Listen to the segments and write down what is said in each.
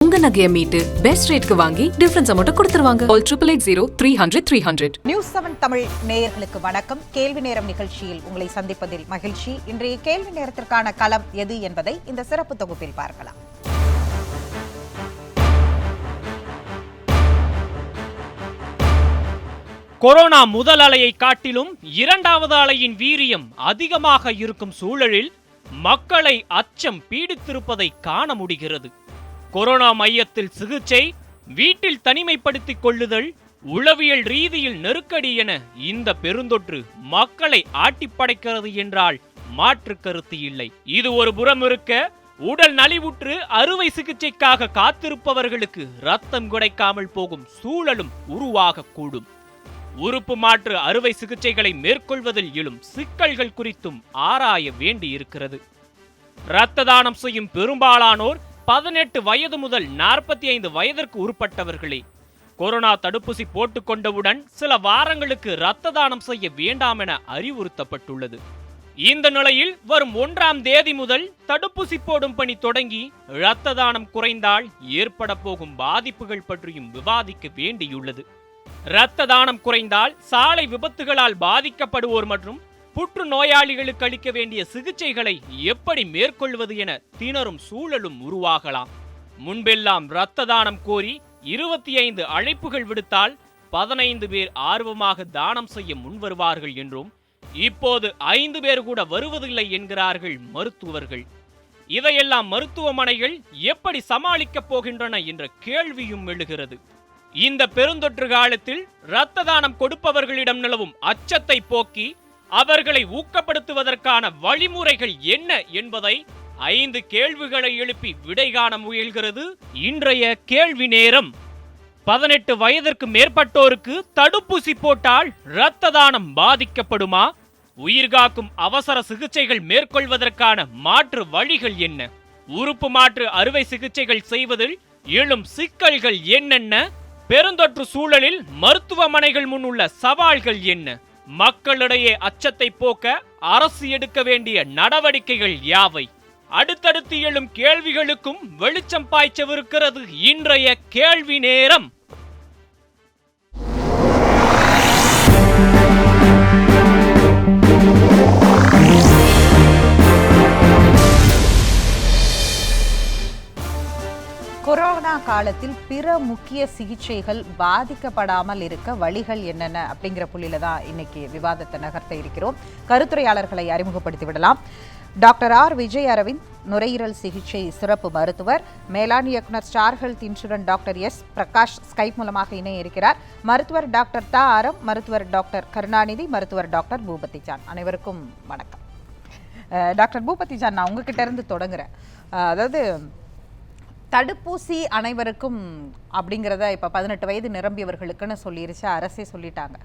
உங்க நகைய மீட்டு பெஸ்ட் ரேட்க்கு வாங்கி டிஃபரன்ஸ் அமௌண்ட் கொடுத்துருவாங்க. Call 8880 நியூஸ் 7 தமிழ் நேயர்களுக்கு வணக்கம். கேள்வி நேரம் நிகழ்ச்சியில் உங்களை சந்திப்பதில் மகிழ்ச்சி. இன்றைய கேள்வி நேரத்திற்கான களம் எது என்பதை இந்த சிறப்பு தொகுப்பில் பார்க்கலாம். கொரோனா முதல் அலையை காட்டிலும் இரண்டாவது அலையின் வீரியம் அதிகமாக இருக்கும் சூழலில் மக்களை அச்சம் பீடித்திருப்பதை காண முடிகிறது. கொரோனா மையத்தில் சிகிச்சை, வீட்டில் தனிமைப்படுத்திக் கொள்ளுதல், உளவியல் ரீதியில் நெருக்கடி என இந்த பெருந்தொற்று மக்களை ஆட்டிப்படைக்கிறது என்றால் மாற்று கருத்து இல்லை. இது ஒரு புறம் இருக்க, உடல் நலிவுற்று அறுவை சிகிச்சைக்காக காத்திருப்பவர்களுக்கு ரத்தம் கிடைக்காமல் போகும் சூழலும் உருவாக கூடும். உறுப்பு மாற்று அறுவை சிகிச்சைகளை மேற்கொள்வதில் எழும் சிக்கல்கள் குறித்தும் ஆராய வேண்டியிருக்கிறது. இரத்த தானம் செய்யும் பெரும்பாலானோர் 18 வயது முதல் 45 வயதிற்கு உட்பட்டவர்களே. கொரோனா தடுப்பூசி போட்டுக்கொண்டவுடன் சில வாரங்களுக்கு இரத்த தானம் செய்ய வேண்டாம் என அறிவுறுத்தப்பட்டுள்ளது. இந்த நிலையில் வரும் 1ஆம் தேதி முதல் தடுப்பூசி போடும் பணி தொடங்கி இரத்த தானம் குறைந்தால் ஏற்பட போகும் பாதிப்புகள் பற்றியும் விவாதிக்க வேண்டியுள்ளது. இரத்த தானம் குறைந்தால் சாலை விபத்துகளால் பாதிக்கப்படுவோர் மற்றும் புற்று நோயாளிகளுக்கு அளிக்க வேண்டிய சிகிச்சைகளை எப்படி மேற்கொள்வது என திணறும் சூழலும் உருவாகலாம். முன்பெல்லாம் இரத்த தானம் கோரி 25 அழைப்புகள் விடுத்தால் 15 பேர் ஆர்வமாக தானம் செய்ய முன்வருவார்கள் என்றும், இப்போது 5 பேர் கூட வருவதில்லை என்கிறார்கள் மருத்துவர்கள். இதையெல்லாம் மருத்துவமனைகள் எப்படி சமாளிக்கப் போகின்றன என்ற கேள்வியும் எழுகிறது. இந்த பெருந்தொற்று காலத்தில் இரத்த தானம் கொடுப்பவர்களிடம் நிலவும் அச்சத்தை போக்கி அவர்களை ஊக்கப்படுத்துவதற்கான வழிமுறைகள் என்ன என்பதை 5 கேள்விகளை எழுப்பி விடை காண முயல்கிறது இன்றைய கேள்வி நேரம். 18 வயதிற்கு மேற்பட்டோருக்கு தடுப்பூசி போட்டால் இரத்த தானம் பாதிக்கப்படுமா? உயிர்காக்கும் அவசர சிகிச்சைகள் மேற்கொள்வதற்கான மாற்று வழிகள் என்ன? உறுப்பு மாற்று அறுவை சிகிச்சைகள் செய்வதில் எழும் சிக்கல்கள் என்னென்ன? பெருந்தொற்று சூழலில் மருத்துவமனைகள் முன் உள்ள சவால்கள் என்ன? மக்களிடையே அச்சத்தை போக்க அரசு எடுக்க வேண்டிய நடவடிக்கைகள் யாவை? அடுத்தடுத்து எழும் கேள்விகளுக்கும் வெளிச்சம் பாய்ச்சவிருக்கிறது இன்றைய கேள்வி நேரம். கொரோனா காலத்தில் பிற முக்கிய சிகிச்சைகள் பாதிக்கப்படாமல் இருக்க வழிகள் என்னென்ன அப்படிங்கிற புள்ளியில தான் இன்னைக்கு விவாதத்தை நகர்த்த இருக்கிறோம். கருத்துரையாளர்களை அறிமுகப்படுத்தி விடலாம். டாக்டர் ஆர் விஜய் அரவிந்த், நுரையீரல் சிகிச்சை சிறப்பு மருத்துவர், மேலாண் இயக்குனர் star health insurance doctor S Prakash Skype மூலமாக இணைய இருக்கிறார். மருத்துவர் டாக்டர் தா ஆரம், மருத்துவர் டாக்டர் கருணாநிதி, மருத்துவர் டாக்டர் பூபதி ஜான். அனைவருக்கும் வணக்கம். டாக்டர் பூபதி ஜான், நான் உங்ககிட்ட இருந்து தொடங்குறேன். அதாவது தடுப்பூசி அனைவருக்கும் அப்படிங்கிறத இப்போ 18 வயது நிரம்பியவர்களுக்குன்னு சொல்லிருச்சு, அரசே சொல்லிட்டாங்க.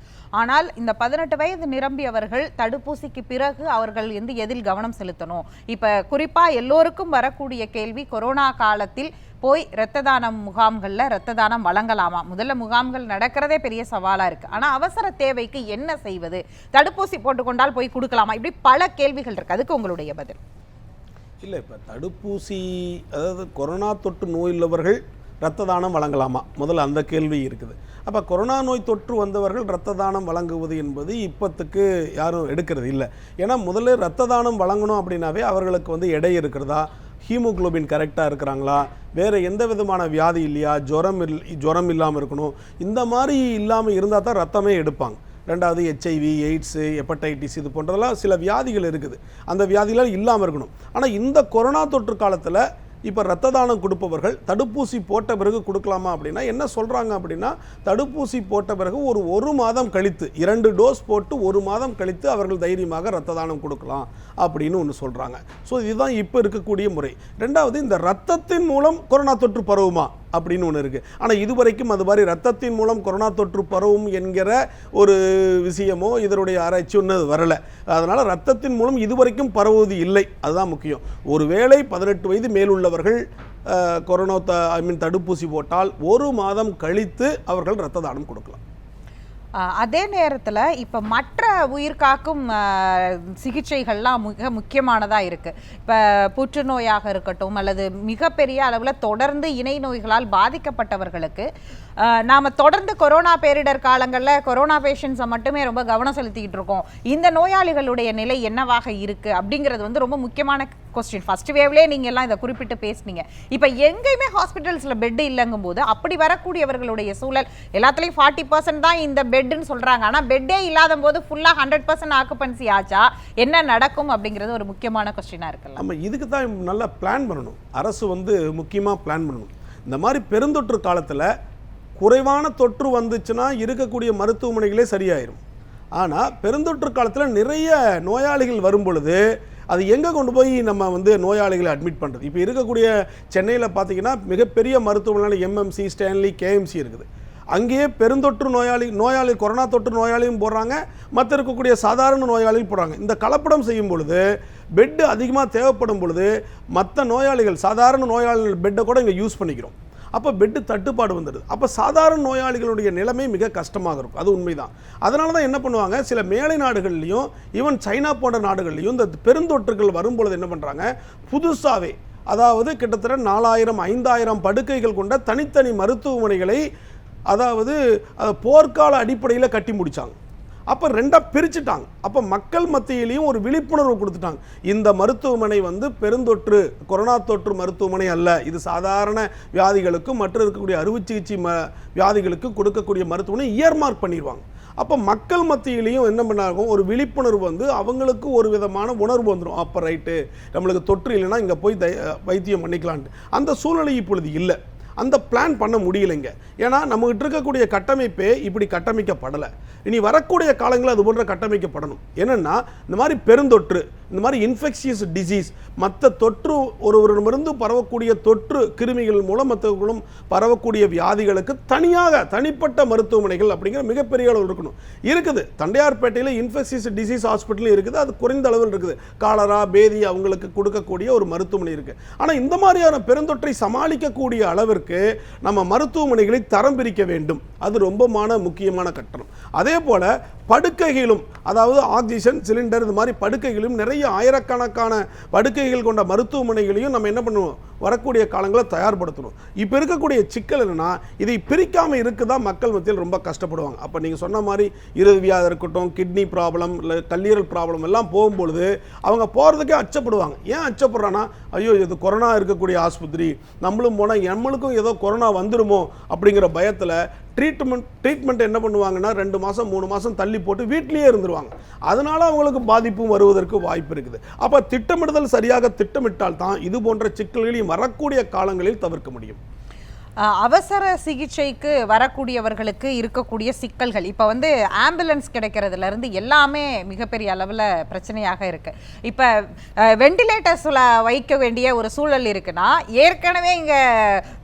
ஆனால் இந்த 18 வயது நிரம்பியவர்கள் தடுப்பூசிக்கு பிறகு அவர்கள் எதில் கவனம் செலுத்தணும்? இப்போ குறிப்பாக எல்லோருக்கும் வரக்கூடிய கேள்வி, கொரோனா காலத்தில் போய் இரத்த தானம் முகாம்களில் இரத்த தானம் வழங்கலாமா? முதல்ல முகாம்கள் நடக்கிறதே பெரிய சவாலாக இருக்குது. ஆனால் அவசர தேவைக்கு என்ன செய்வது? தடுப்பூசி போட்டுக்கொண்டால் போய் கொடுக்கலாமா? இப்படி பல கேள்விகள் இருக்குது. அதுக்கு உங்களுடைய பதில்? இல்லை, இப்போ தடுப்பூசி, அதாவது கொரோனா தொற்று நோய் உள்ளவர்கள் இரத்த தானம் வழங்கலாமா, முதல்ல அந்த கேள்வி இருக்குது. அப்போ கொரோனா நோய் தொற்று வந்தவர்கள் இரத்த தானம் வழங்குவது என்பது இப்போத்துக்கு யாரும் எடுக்கிறது இல்லை. ஏன்னா முதல்ல இரத்த தானம் வழங்கணும் அப்படின்னாவே அவர்களுக்கு எடை இருக்கிறதா, ஹீமோகுளோபின் கரெக்டாக இருக்கிறாங்களா, வேறு எந்த விதமான வியாதி இல்லையா, ஜுரம் இல்லாமல் இருக்கணும், இந்த மாதிரி இல்லாமல் இருந்தால் தான் ரத்தமே எடுப்பாங்க. ரெண்டாவது HIV, எய்ட்ஸு, ஹெப்படைட்டிஸ், இது போன்றதெல்லாம் சில வியாதிகள் இருக்குது. அந்த வியாதிகள் இல்லாமல் இருக்கணும். ஆனால் இந்த கொரோனா தொற்று காலத்தில் இப்போ இரத்த தானம் கொடுப்பவர்கள் தடுப்பூசி போட்ட பிறகு கொடுக்கலாமா அப்படின்னா என்ன சொல்கிறாங்க அப்படின்னா, தடுப்பூசி போட்ட பிறகு ஒரு மாதம் கழித்து 2 டோஸ் போட்டு 1 மாதம் கழித்து அவர்கள் தைரியமாக இரத்த தானம் கொடுக்கலாம் அப்படின்னு ஒன்று சொல்கிறாங்க. ஸோ இதுதான் இப்போ இருக்கக்கூடிய முறை. ரெண்டாவது, இந்த இரத்தத்தின் மூலம் கொரோனா தொற்று பரவுமா அப்படின்னு ஒன்று இருக்குது. ஆனால் இதுவரைக்கும் அது மாதிரி இரத்தத்தின் மூலம் கொரோனா தொற்று பரவும் என்கிற ஒரு விஷயமோ இதனுடைய ஆராய்ச்சி ஒன்று வரலை. அதனால் இரத்தத்தின் மூலம் இதுவரைக்கும் பரவுவது இல்லை, அதுதான் முக்கியம். ஒருவேளை 18 வயது மேலுள்ளவர்கள் கொரோனா தடுப்பூசி போட்டால் 1 மாதம் கழித்து அவர்கள் இரத்த தானம் கொடுக்கலாம். அதே நேரத்தில் இப்போ மற்ற உயிர்காக்கும் சிகிச்சைகள்லாம் மிக முக்கியமானதாக இருக்குது. இப்போ புற்றுநோயாக இருக்கட்டும் அல்லது மிகப்பெரிய அளவில் தொடர்ந்து இணை நோய்களால் பாதிக்கப்பட்டவர்களுக்கு நாம் தொடர்ந்து கொரோனா பேரிடர் காலங்களில் கொரோனா பேஷண்ட்ஸை மட்டுமே ரொம்ப கவனம் செலுத்திக்கிட்டு இருக்கோம். இந்த நோயாளிகளுடைய நிலை என்னவாக இருக்குது அப்படிங்கிறது வந்து ரொம்ப முக்கியமான கொஸ்டின். ஃபர்ஸ்ட் வேவ்லேயே நீங்கள் எல்லாம் இதை குறிப்பிட்டு பேசுனீங்க. இப்போ எங்கேயுமே ஹாஸ்பிட்டல்ஸில் பெட்டு இல்லைங்கும் போது அப்படி வரக்கூடியவர்களுடைய சூழல் எல்லாத்துலேயும் 40% தான் இந்த பெட்டுன்னு சொல்கிறாங்க. ஆனால் பெட்டே இல்லாத போது ஃபுல்லாக 100% ஆக்குபன்சி ஆச்சா என்ன நடக்கும் அப்படிங்கிறது ஒரு முக்கியமான கொஸ்டினாக இருக்குல்ல. நம்ம இதுக்கு தான் நல்லா பிளான் பண்ணணும். அரசு வந்து முக்கியமாக பிளான் பண்ணணும். இந்த மாதிரி பெருந்தொற்று காலத்தில் குறைவான தொற்று வந்துச்சுன்னா இருக்கக்கூடிய மருத்துவமனைகளே சரியாயிரும். ஆனால் பெருந்தொற்று காலத்தில் நிறைய நோயாளிகள் வரும் பொழுது அது எங்கே கொண்டு போய் நம்ம வந்து நோயாளிகளை அட்மிட் பண்ணுறது? இப்போ இருக்கக்கூடிய சென்னையில் பார்த்தீங்கன்னா மிகப்பெரிய மருத்துவமனை எம்எம்சி, ஸ்டான்லி, கேஎம்சி இருக்குது. அங்கேயே பெருந்தொற்று நோயாளி கொரோனா தொற்று நோயாளியும் போடுறாங்க, மற்ற இருக்கக்கூடிய சாதாரண நோயாளியும் போடுறாங்க. இந்த கலப்படம் செய்யும் பொழுது பெட்டு அதிகமாக தேவைப்படும் பொழுது மற்ற நோயாளிகள் சாதாரண நோயாளிகள் பெட்டை கூட இங்கே யூஸ் பண்ணிக்கிறோம். அப்போ பெட்டு தட்டுப்பாடு வந்துடுது. அப்போ சாதாரண நோயாளிகளுடைய நிலைமை மிக கஷ்டமாக இருக்கும். அது உண்மைதான். அதனால தான் என்ன பண்ணுவாங்க, சில மேலை நாடுகள்லையும் ஈவன் சைனா போன்ற நாடுகள்லையும் இந்த பெருந்தொற்றுகள் வரும்பொழுது என்ன பண்ணுறாங்க, புதுசாகவே அதாவது கிட்டத்தட்ட 4000 5000 படுக்கைகள் கொண்ட தனித்தனி மருத்துவமனைகளை அதாவது போர்க்கால அடிப்படையில் கட்டி முடித்தாங்க. அப்போ ரெண்டாக பிரிச்சுட்டாங்க. அப்போ மக்கள் மத்தியிலையும் ஒரு விழிப்புணர்வு கொடுத்துட்டாங்க. இந்த மருத்துவமனை வந்து பெருந்தொற்று கொரோனா தொற்று மருத்துவமனை அல்ல, இது சாதாரண வியாதிகளுக்கும் மற்ற இருக்கக்கூடிய அறுவை சிகிச்சை வியாதிகளுக்கு கொடுக்கக்கூடிய மருத்துவமனை இயர்மார்க் பண்ணிடுவாங்க. அப்போ மக்கள் மத்தியிலையும் என்ன பண்ணாகும், ஒரு விழிப்புணர்வு வந்து அவங்களுக்கு ஒரு விதமான உணர்வு வந்துடும். அப்போ ரைட்டு, நம்மளுக்கு தொற்று இல்லைன்னா இங்கே போய் வைத்தியம் பண்ணிக்கலான்ட்டு. அந்த சூழ்நிலை இப்பொழுது இல்லை. அந்த பிளான் பண்ண முடியலைங்க. ஏன்னா நம்மகிட்ட இருக்கக்கூடிய கட்டமைப்பே இப்படி கட்டமைக்கப்படலை. இனி வரக்கூடிய காலங்களில் அது போன்ற கட்டமைக்கப்படணும். என்னென்னா இந்த மாதிரி பெருந்தொற்று, இந்த மாதிரி இன்ஃபெக்ஷியஸ் டிசீஸ், மற்ற தொற்று ஒருவரிடமிருந்து பரவக்கூடிய தொற்று கிருமிகள் மூலம் மற்றவர்களும் பரவக்கூடிய வியாதிகளுக்கு தனியாக தனிப்பட்ட மருத்துவமனைகள் அப்படிங்கிற மிகப்பெரிய அளவில் இருக்கணும். இருக்குது. தண்டையார்பேட்டையில் இன்ஃபெக்ஷியஸ் டிசீஸ் ஹாஸ்பிட்டல் இருக்குது. அது குறைந்த அளவில் இருக்குது. காலரா, பேதி அவங்களுக்கு கொடுக்கக்கூடிய ஒரு மருத்துவமனை இருக்குது. ஆனால் இந்த மாதிரியான பெருந்தொற்றை சமாளிக்கக்கூடிய அளவிற்கு நம்ம மருத்துவமனைகளை தரம் பிரிக்க வேண்டும். அது ரொம்பமான முக்கியமான கட்டணம். அதே போல படுக்கைகளும், அதாவது ஆக்சிஜன் சிலிண்டர், இந்த மாதிரி படுக்கைகளும் நிறைய ஆயிரக்கணக்கான படுக்கைகள் கொண்ட மருத்துவமனைகளையும் நம்ம என்ன பண்ணுவோம், வரக்கூடிய காலங்களில் தயார்படுத்தணும். இப்போ இருக்கக்கூடிய சிக்கல் என்னன்னா, இதை பிரிக்காமல் இருக்குதான் மக்கள் மத்தியில் ரொம்ப கஷ்டப்படுவாங்க. அப்போ நீங்கள் சொன்ன மாதிரி இருதவியாக இருக்கட்டும், கிட்னி ப்ராப்ளம், இல்லை கல்லீரல் ப்ராப்ளம் எல்லாம் போகும்பொழுது அவங்க போகிறதுக்கே அச்சப்படுவாங்க. ஏன் அச்சப்படுறான்னா, ஐயோ இது கொரோனா இருக்கக்கூடிய ஆஸ்பத்திரி, நம்மளும் போனால் நம்மளுக்கும் ஏதோ கொரோனா வந்துடுமோ அப்படிங்கிற பயத்தில் ட்ரீட்மெண்ட் என்ன பண்ணுவாங்கன்னா 2 மாதம் 3 மாதம் தள்ளி போட்டு வீட்டிலேயே இருந்துருவாங்க. அதனால அவங்களுக்கு பாதிப்பும் வருவதற்கு வாய்ப்பு இருக்குது. அப்போ திட்டமிடுதல் சரியாக திட்டமிட்டால் தான் இது போன்ற சிக்கல்களையும் வரக்கூடிய காலங்களில் தவிர்க்க முடியும். அவசர சிகிச்சைக்கு வரக்கூடியவர்களுக்கு இருக்கக்கூடிய சிக்கல்கள் இப்போ வந்து ஆம்புலன்ஸ் கிடைக்கிறதுலேருந்து எல்லாமே மிகப்பெரிய அளவில் பிரச்சனையாக இருக்குது. இப்போ வெண்டிலேட்டர்ஸில் வைக்க வேண்டிய ஒரு சூழல் இருக்குன்னா, ஏற்கனவே இங்கே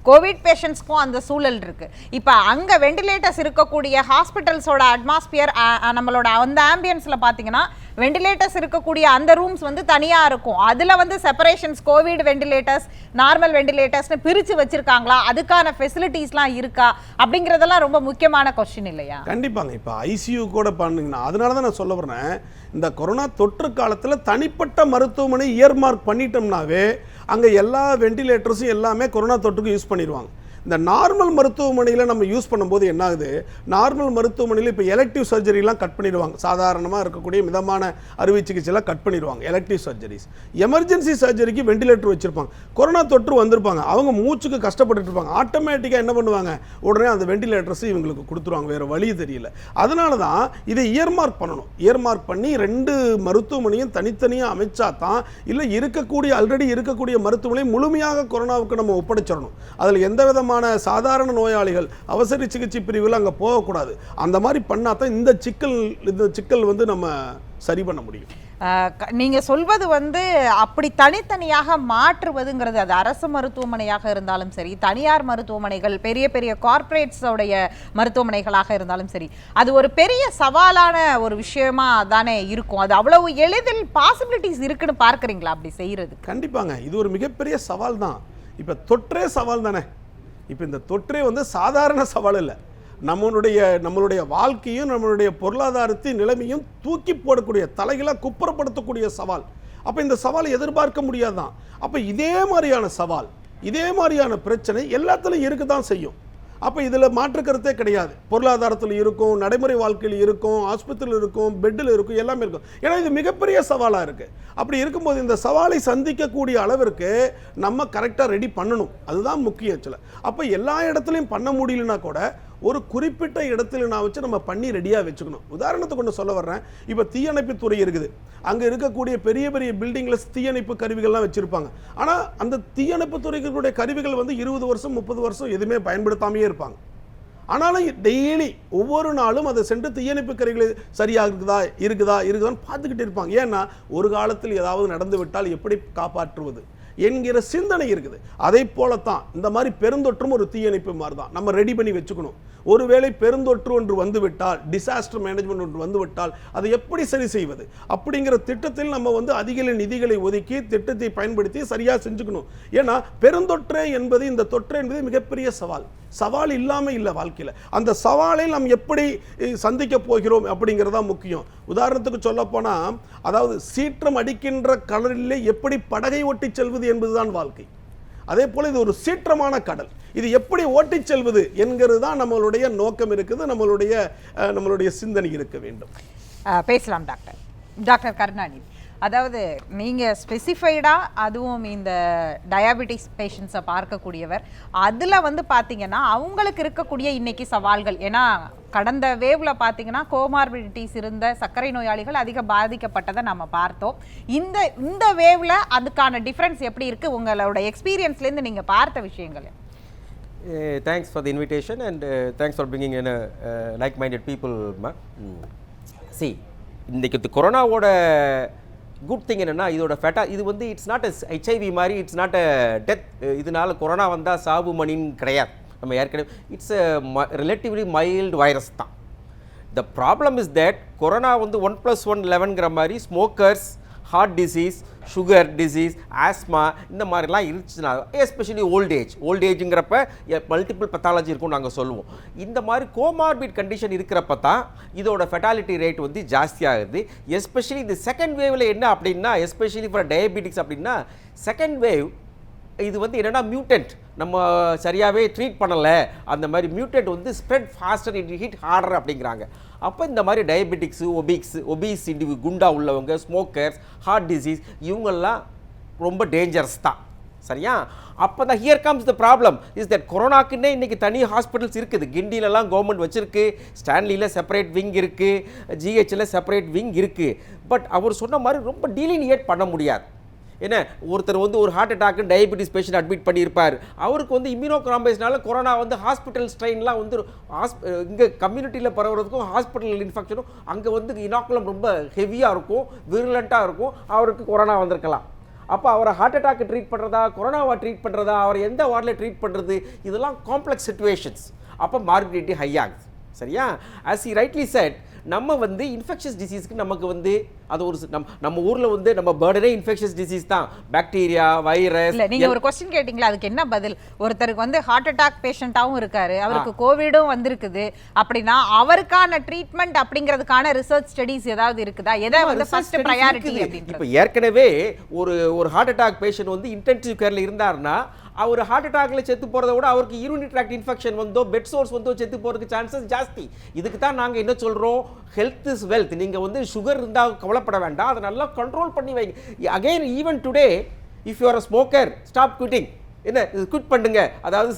கோவிட் பேஷண்ட்ஸ்க்கும் அந்த சூழல் இருக்குது. இப்போ அங்கே வெண்டிலேட்டர்ஸ் இருக்கக்கூடிய ஹாஸ்பிட்டல்ஸோட அட்மாஸ்பியர் நம்மளோட அந்த ஆம்பியன்ஸில் பார்த்தீங்கன்னா வெண்டிலேட்டர்ஸ் இருக்கக்கூடிய அந்த ரூம்ஸ் வந்து தனியாக இருக்கும். அதில் வந்து செப்பரேஷன்ஸ் கோவிட் வெண்டிலேட்டர்ஸ், நார்மல் வெண்டிலேட்டர்ஸ்னு பிரித்து வச்சுருக்காங்களா, அதுக்கான ஃபெசிலிட்டிஸ்லாம் இருக்கா அப்படிங்கிறதெல்லாம் ரொம்ப முக்கியமான கொஸ்டின் இல்லையா? கண்டிப்பாங்க. இப்போ ஐசியூ கூட பண்ணிங்கன்னா, அதனால தான் நான் சொல்ல வரேன், இந்த கொரோனா தொற்று காலத்தில் தனிப்பட்ட மருத்துவமனை இயர்மார்க் பண்ணிட்டோம்னாவே அங்கே எல்லா வெண்டிலேட்டர்ஸும் எல்லாமே கொரோனா தொற்றுக்கு யூஸ் பண்ணிடுவாங்க. இந்த நார்மல் மருத்துவமனையில் நம்ம யூஸ் பண்ணும்போது என்ன ஆகுது, நார்மல் மருத்துவமனையில் இப்போ எலக்டிவ் சர்ஜரிலாம் கட் பண்ணிடுவாங்க. சாதாரணமாக இருக்கக்கூடிய மிதமான அறுவை சிகிச்சைலாம் கட் பண்ணிடுவாங்க, எலக்டிவ் சர்ஜரிஸ். எமர்ஜென்சி சர்ஜரிக்கு வெண்டிலேட்டர் வச்சுருப்பாங்க. கொரோனா தொற்று வந்திருப்பாங்க, அவங்க மூச்சுக்கு கஷ்டப்பட்டு இருப்பாங்க. ஆட்டோமேட்டிக்காக என்ன பண்ணுவாங்க, உடனே அந்த வெண்டிலேட்டர்ஸ் இவங்களுக்கு கொடுத்துருவாங்க, வேறு வழி தெரியல. அதனால தான் இதை இயர்மார்க் பண்ணணும். இயர்மார்க் பண்ணி 2 மருத்துவமனையும் தனித்தனியாக அமைச்சா தான், இல்லை இருக்கக்கூடிய ஆல்ரெடி இருக்கக்கூடிய மருத்துவமனை முழுமையாக கொரோனாவுக்கு நம்ம ஒப்படைச்சிடணும். அதில் எந்த விதமான சாதாரண நோயாளிகள் அவசர சிகிச்சை பிரிவில் அங்கே போகக்கூடாது. அந்த மாதிரி பண்ணா தான் இந்த சிக்கல் வந்து நம்ம சரி பண்ண முடியும். நீங்கள் சொல்வது வந்து அப்படி தனித்தனியாக மாற்றுவதுங்கிறது, அது அரசு மருத்துவமனையாக இருந்தாலும் சரி, தனியார் மருத்துவமனைகள், பெரிய பெரிய கார்ப்பரேட்ஸோடைய மருத்துவமனைகளாக இருந்தாலும் சரி, அது ஒரு பெரிய சவாலான ஒரு விஷயமா தானே இருக்கும். அது அவ்வளவு எளிதில் பாசிபிலிட்டிஸ் இருக்குன்னு பார்க்குறீங்களா அப்படி செய்கிறது? கண்டிப்பாங்க, இது ஒரு மிகப்பெரிய சவால் தான். இப்போ தொற்றே சவால் தானே. இப்போ இந்த தொற்றே வந்து சாதாரண சவால் இல்லை. நம்மளுடைய வாழ்க்கையும் நம்மளுடைய பொருளாதாரத்தின் நிலைமையும் தூக்கி போடக்கூடிய தலைகளாக குப்புறப்படுத்தக்கூடிய சவால். அப்போ இந்த சவாலை எதிர்பார்க்க முடியாதான். அப்போ இதே மாதிரியான சவால், இதே மாதிரியான பிரச்சனை எல்லாத்துலையும் இருக்க தான் செய்யும். அப்போ இதில் மாற்று கருத்தே கிடையாது. பொருளாதாரத்தில் இருக்கும், நடைமுறை வாழ்க்கையில் இருக்கும், ஆஸ்பத்திரியில் இருக்கும், பெட்டில் இருக்கும், எல்லாமே இருக்கும். ஏன்னா இது மிகப்பெரிய சவாலாக இருக்குது. அப்படி இருக்கும்போது இந்த சவாலை சந்திக்கக்கூடிய அளவிற்கு நம்ம கரெக்டாக ரெடி பண்ணணும். அதுதான் முக்கியம். அப்போ எல்லா இடத்துலையும் பண்ண முடியலன்னா கூட ஒரு குறிப்பிட்ட இடத்துல நான் வச்சு நம்ம பண்ணி ரெடியாக வச்சுக்கணும். உதாரணத்துக்கு ஒன்று சொல்ல வர்றேன். இப்போ தீயணைப்பு துறை இருக்குது. அங்கே இருக்கக்கூடிய பெரிய பெரிய பில்டிங்கில் தீயணைப்பு கருவிகள்லாம் வச்சுருப்பாங்க. ஆனால் அந்த தீயணைப்பு துறைகளுடைய கருவிகள் 20 வருஷம் 30 வருஷம் எதுவுமே பயன்படுத்தாமையே இருப்பாங்க. ஆனாலும் டெய்லி ஒவ்வொரு நாளும் அதை சென்று தீயணைப்பு கருவிகள் சரியாக இருக்குதான்னு பார்த்துக்கிட்டு இருப்பாங்க. ஏன்னா ஒரு காலத்தில் ஏதாவது நடந்து விட்டால் எப்படி காப்பாற்றுவது என்கிற சிந்தனை இருக்குது. அதை போலத்தான் இந்த மாதிரி பெருந்தொற்றும் ஒரு தீயணைப்பு மாதிரி தான் நம்ம ரெடி பண்ணி வச்சுக்கணும். ஒருவேளை பெருந்தொற்று ஒன்று வந்துவிட்டால், டிசாஸ்டர் மேனேஜ்மெண்ட் ஒன்று வந்துவிட்டால் அதை எப்படி சரி செய்வது அப்படிங்கிற திட்டத்தில் நம்ம அதிக நிதிகளை ஒதுக்கி திட்டத்தை பயன்படுத்தி சரியாக செஞ்சுக்கணும். ஏன்னா பெருந்தொற்று என்பது, இந்த தொற்று என்பது மிகப்பெரிய சவால் இல்லாமல் இல்லை வாழ்க்கையில். அந்த சவாலை நாம் எப்படி சந்திக்க போகிறோம் அப்படிங்கிறதா முக்கியம். உதாரணத்துக்கு சொல்ல போனால், அதாவது சீற்றம் அடிக்கின்ற கடலிலே எப்படி படகை ஓட்டி செல்வது என்பதுதான் வாழ்க்கை. அதே போல இது ஒரு சீற்றமான கடல். இது எப்படி ஓட்டி செல்வது என்கிறது தான் நம்மளுடைய நோக்கம் இருக்குது, நம்மளுடைய சிந்தனை இருக்க வேண்டும். பேசலாம் டாக்டர் கருணாநிதி. அதாவது நீங்கள் ஸ்பெசிஃபைடாக அதுவும் இந்த டயாபெட்டிஸ் பேஷண்ட்ஸை பார்க்கக்கூடியவர், அதில் பார்த்தீங்கன்னா அவங்களுக்கு இருக்கக்கூடிய இன்னைக்கு சவால்கள், ஏன்னா கடந்த வேவ்ல பார்த்தீங்கன்னா கோமார்பிடிட்டிஸ் இருந்த சர்க்கரை நோயாளிகள் அதிக பாதிக்கப்பட்டதை நம்ம பார்த்தோம். இந்த வேவ்ல அதுக்கான டிஃப்ரென்ஸ் எப்படி இருக்குது உங்களோட எக்ஸ்பீரியன்ஸ்லேருந்து நீங்கள் பார்த்த விஷயங்கள்? Thanks for the invitation and thanks for bringing in like-minded people. See, இன்றைக்கு கொரோனாவோட குட் திங் என்னென்னா, இதோட இது இட்ஸ் நாட் அ HIV மாதிரி, இட்ஸ் நாட் அ டெத். இதனால கொரோனா வந்தால் சாவு மணின்னு கிடையாது. நம்ம ஏற்கனவே இட்ஸ் ரிலேட்டிவ்லி மைல்டு வைரஸ் தான். The problem is that corona 1+1 11ங்கிற மாதிரி smokers, heart disease, sugar disease, asthma இந்த மாதிரிலாம் இருந்துச்சுன்னா, எஸ்பெஷலி ஓல்டேஜுங்கிறப்ப மல்டிபிள் பத்தாலஜி இருக்கும்னு நாங்கள் சொல்லுவோம். இந்த மாதிரி கோமார்பிட் கண்டிஷன் இருக்கிறப்ப தான் இதோட ஃபெட்டாலிட்டி ரேட் ஜாஸ்தியாகுது. எஸ்பெஷலி இந்த செகண்ட் வேவில் என்ன அப்படின்னா, எஸ்பெஷலி ஃபார் டயபெட்டிக்ஸ் அப்படின்னா, செகண்ட் வேவ் இது என்னென்னா மியூட்டன்ட் நம்ம சரியாகவே ட்ரீட் பண்ணலை. அந்த மாதிரி mutant spread faster, it hit harder அப்படிங்கிறாங்க. அப்போ இந்த மாதிரி டயபெட்டிக்ஸு, ஒபீஸ் குண்டா உள்ளவங்க, ஸ்மோக்கர்ஸ், ஹார்ட் டிசீஸ் இவங்கெல்லாம் ரொம்ப டேஞ்சரஸ் தான். சரியா? அப்போ தான் here comes the problem is that கொரோனாக்குன்னே இன்றைக்கி தனி ஹாஸ்பிட்டல்ஸ் இருக்குது. கிண்டிலெலாம் கவர்மெண்ட் வச்சுருக்கு, ஸ்டான்லியில் செப்பரேட் விங் இருக்குது, ஜிஹெச்சில் செப்பரேட் விங் இருக்குது. பட் அவர் சொன்ன மாதிரி ரொம்ப டீலினியேட் பண்ண முடியாது. என்ன, ஒருத்தர் ஒரு ஹார்ட் அட்டாக்கு டயபெட்டிஸ் பேஷண்ட் அட்மிட் பண்ணியிருப்பார். அவருக்கு இம்யூனோகாம்பைஸ்னால கொரோனா ஹாஸ்பிட்டல் ஸ்ட்ரெயின்லாம் இங்கே கம்யூனிட்டியில் பரவுறதுக்கும் ஹாஸ்பிட்டல் இன்ஃபெக்ஷனும் அங்கே இனாக்குலம் ரொம்ப ஹெவியாக இருக்கும், விருலண்ட்டாக இருக்கும். அவருக்கு கொரோனா வந்திருக்கலாம். அப்போ அவரை ஹார்ட் அட்டாக்கு ட்ரீட் பண்ணுறதா, கொரோனாவை ட்ரீட் பண்ணுறதா, அவரை எந்த வார்டில் ட்ரீட் பண்ணுறது, இதெல்லாம் காம்ப்ளெக்ஸ் சிச்சுவேஷன்ஸ். அப்போ மார்பிலிட்டி ஹை ஆகுது. சரியா? ஆஸ் ஹி ரைட்லி செட், நம்ம இன்ஃபெக்ஷஸ் டிசீஸ்க்கு நமக்கு அது ஒரு நம்ம ஊரில் நம்ம பர்டனே இன்ஃபெக்ஷஸ் டிசீஸ் தான், பாக்டீரியா, வைரஸ். இல்லை, நீங்கள் ஒரு கொஸ்டின் கேட்டிங்களா, அதுக்கு என்ன பதில்? ஒருத்தருக்கு ஹார்ட் அட்டாக் பேஷண்ட்டாகவும் இருக்காரு, அவருக்கு கோவிடும் வந்திருக்குது அப்படின்னா அவருக்கான ட்ரீட்மெண்ட் அப்படிங்கிறதுக்கான ரிசர்ச் ஸ்டடீஸ் ஏதாவது இருக்குதா? எதை ஃபர்ஸ்ட் ப்ரையாரிட்டி அப்படின்றது? இப்போ ஏற்கனவே ஒரு ஹார்ட் அட்டாக் பேஷண்ட் இன்டென்சிவ் கேரில் இருந்தாருன்னா, அவர் ஹார்ட் அட்டாக்ல செத்து போகிறத விட அவருக்கு urinary tract infection bed sores செத்து போகிறதுக்கு சான்சஸ் ஜாஸ்தி. இதுக்கு தான் நாங்கள் என்ன சொல்கிறோம், ஹெல்த் இஸ் வெல்த். நீங்கள் சுகர் இருந்தால் கவலைப்பட வேண்டாம், அதை நல்லா கண்ட்ரோல் பண்ணி வைங்க. Again even today if you are a smoker, stop quitting. என்ன, குவிட் பண்ணுங்க, அதாவது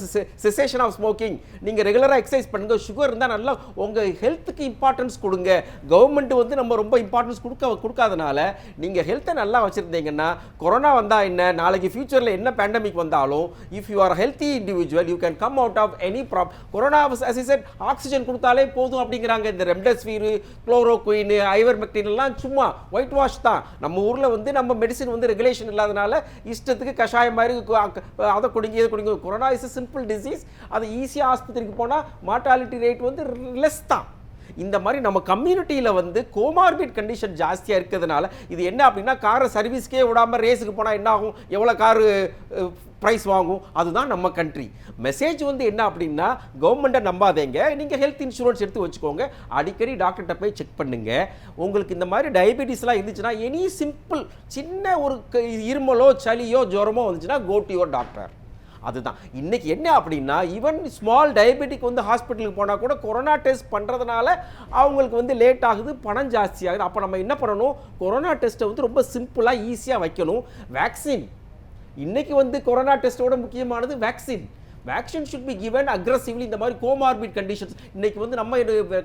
செசேஷன் ஆஃப் ஸ்மோக்கிங். நீங்கள் ரெகுலராக எக்ஸசைஸ் பண்ணுங்க. சுகர் இருந்தால் நல்லா உங்கள் ஹெல்த்துக்கு இம்பார்ட்டன்ஸ் கொடுங்க. கவர்மெண்ட் நம்ம ரொம்ப இம்பார்ட்டன்ஸ் கொடுக்காதனால நீங்கள் ஹெல்த்தை நல்லா வச்சுருந்தீங்கன்னா, கொரோனா வந்தால் என்ன, நாளைக்கு ஃபியூச்சரில் என்ன பேண்டமிக் வந்தாலும், if you are healthy individual you can come out of any problem. Corona oxygen கொடுத்தாலே போதும் அப்படிங்கிறாங்க. இந்த ரெம்டெசிவிர், குளோரோகுயின், ஐவர்மெக்டின் எல்லாம் சும்மா ஒயிட் வாஷ் தான். நம்ம ஊரில் நம்ம மெடிசின் ரெகுலேஷன் இல்லாதனால இஷ்டத்துக்கு கஷாயம் மாதிரி அதை கொடுங்க. Corona is a simple disease. அது ஈஸியாக ஆஸ்பத்திரிக்கு போனால் மார்டாலிட்டி ரேட் லெஸ் தான். இந்த மாதிரி நம்ம கம்யூனிட்டியில் வந்து கோமார்பிட் கண்டிஷன் ஜாஸ்தியாக இருக்கிறதுனால இது என்ன அப்படின்னா காரை சர்வீஸ்க்கே விடாமல் ரேஸுக்கு போனால் என்ன ஆகும், எவ்வளோ காரு ப்ரைஸ் வாங்கும், அதுதான் நம்ம கண்ட்ரி. மெசேஜ் வந்து என்ன அப்படின்னா கவர்மெண்ட்டை நம்பாதீங்க, நீங்கள் ஹெல்த் இன்சூரன்ஸ் எடுத்து வச்சுக்கோங்க, அடிக்கடி டாக்டர்கிட்ட போய் செக் பண்ணுங்க. உங்களுக்கு இந்த மாதிரி டயபெட்டிஸ்லாம் இருந்துச்சுன்னா எனி சிம்பிள் சின்ன ஒரு இருமலோ சளியோ ஜுரமோ வந்துச்சுன்னா கோ டு யுவர் டாக்டர். அதுதான் இன்னைக்கு என்ன அப்படின்னா ஈவன் ஸ்மால் டயபெட்டிக் வந்து ஹாஸ்பிட்டலுக்கு போனால் கூட கொரோனா டெஸ்ட் பண்ணுறதுனால அவங்களுக்கு வந்து லேட் ஆகுது, பணம் ஜாஸ்தி ஆகுது. அப்போ நம்ம என்ன பண்ணணும், கொரோனா டெஸ்ட்டை வந்து ரொம்ப சிம்பிளாக ஈஸியாக வைக்கணும். வேக்சின் இன்னைக்கு வந்து கொரோனா டெஸ்ட்டோட முக்கியமானது vaccine. Vaccine should be given aggressively. இந்த மாதிரி கோமார்பிட் கண்டிஷன்ஸ் இன்னைக்கு வந்து நம்ம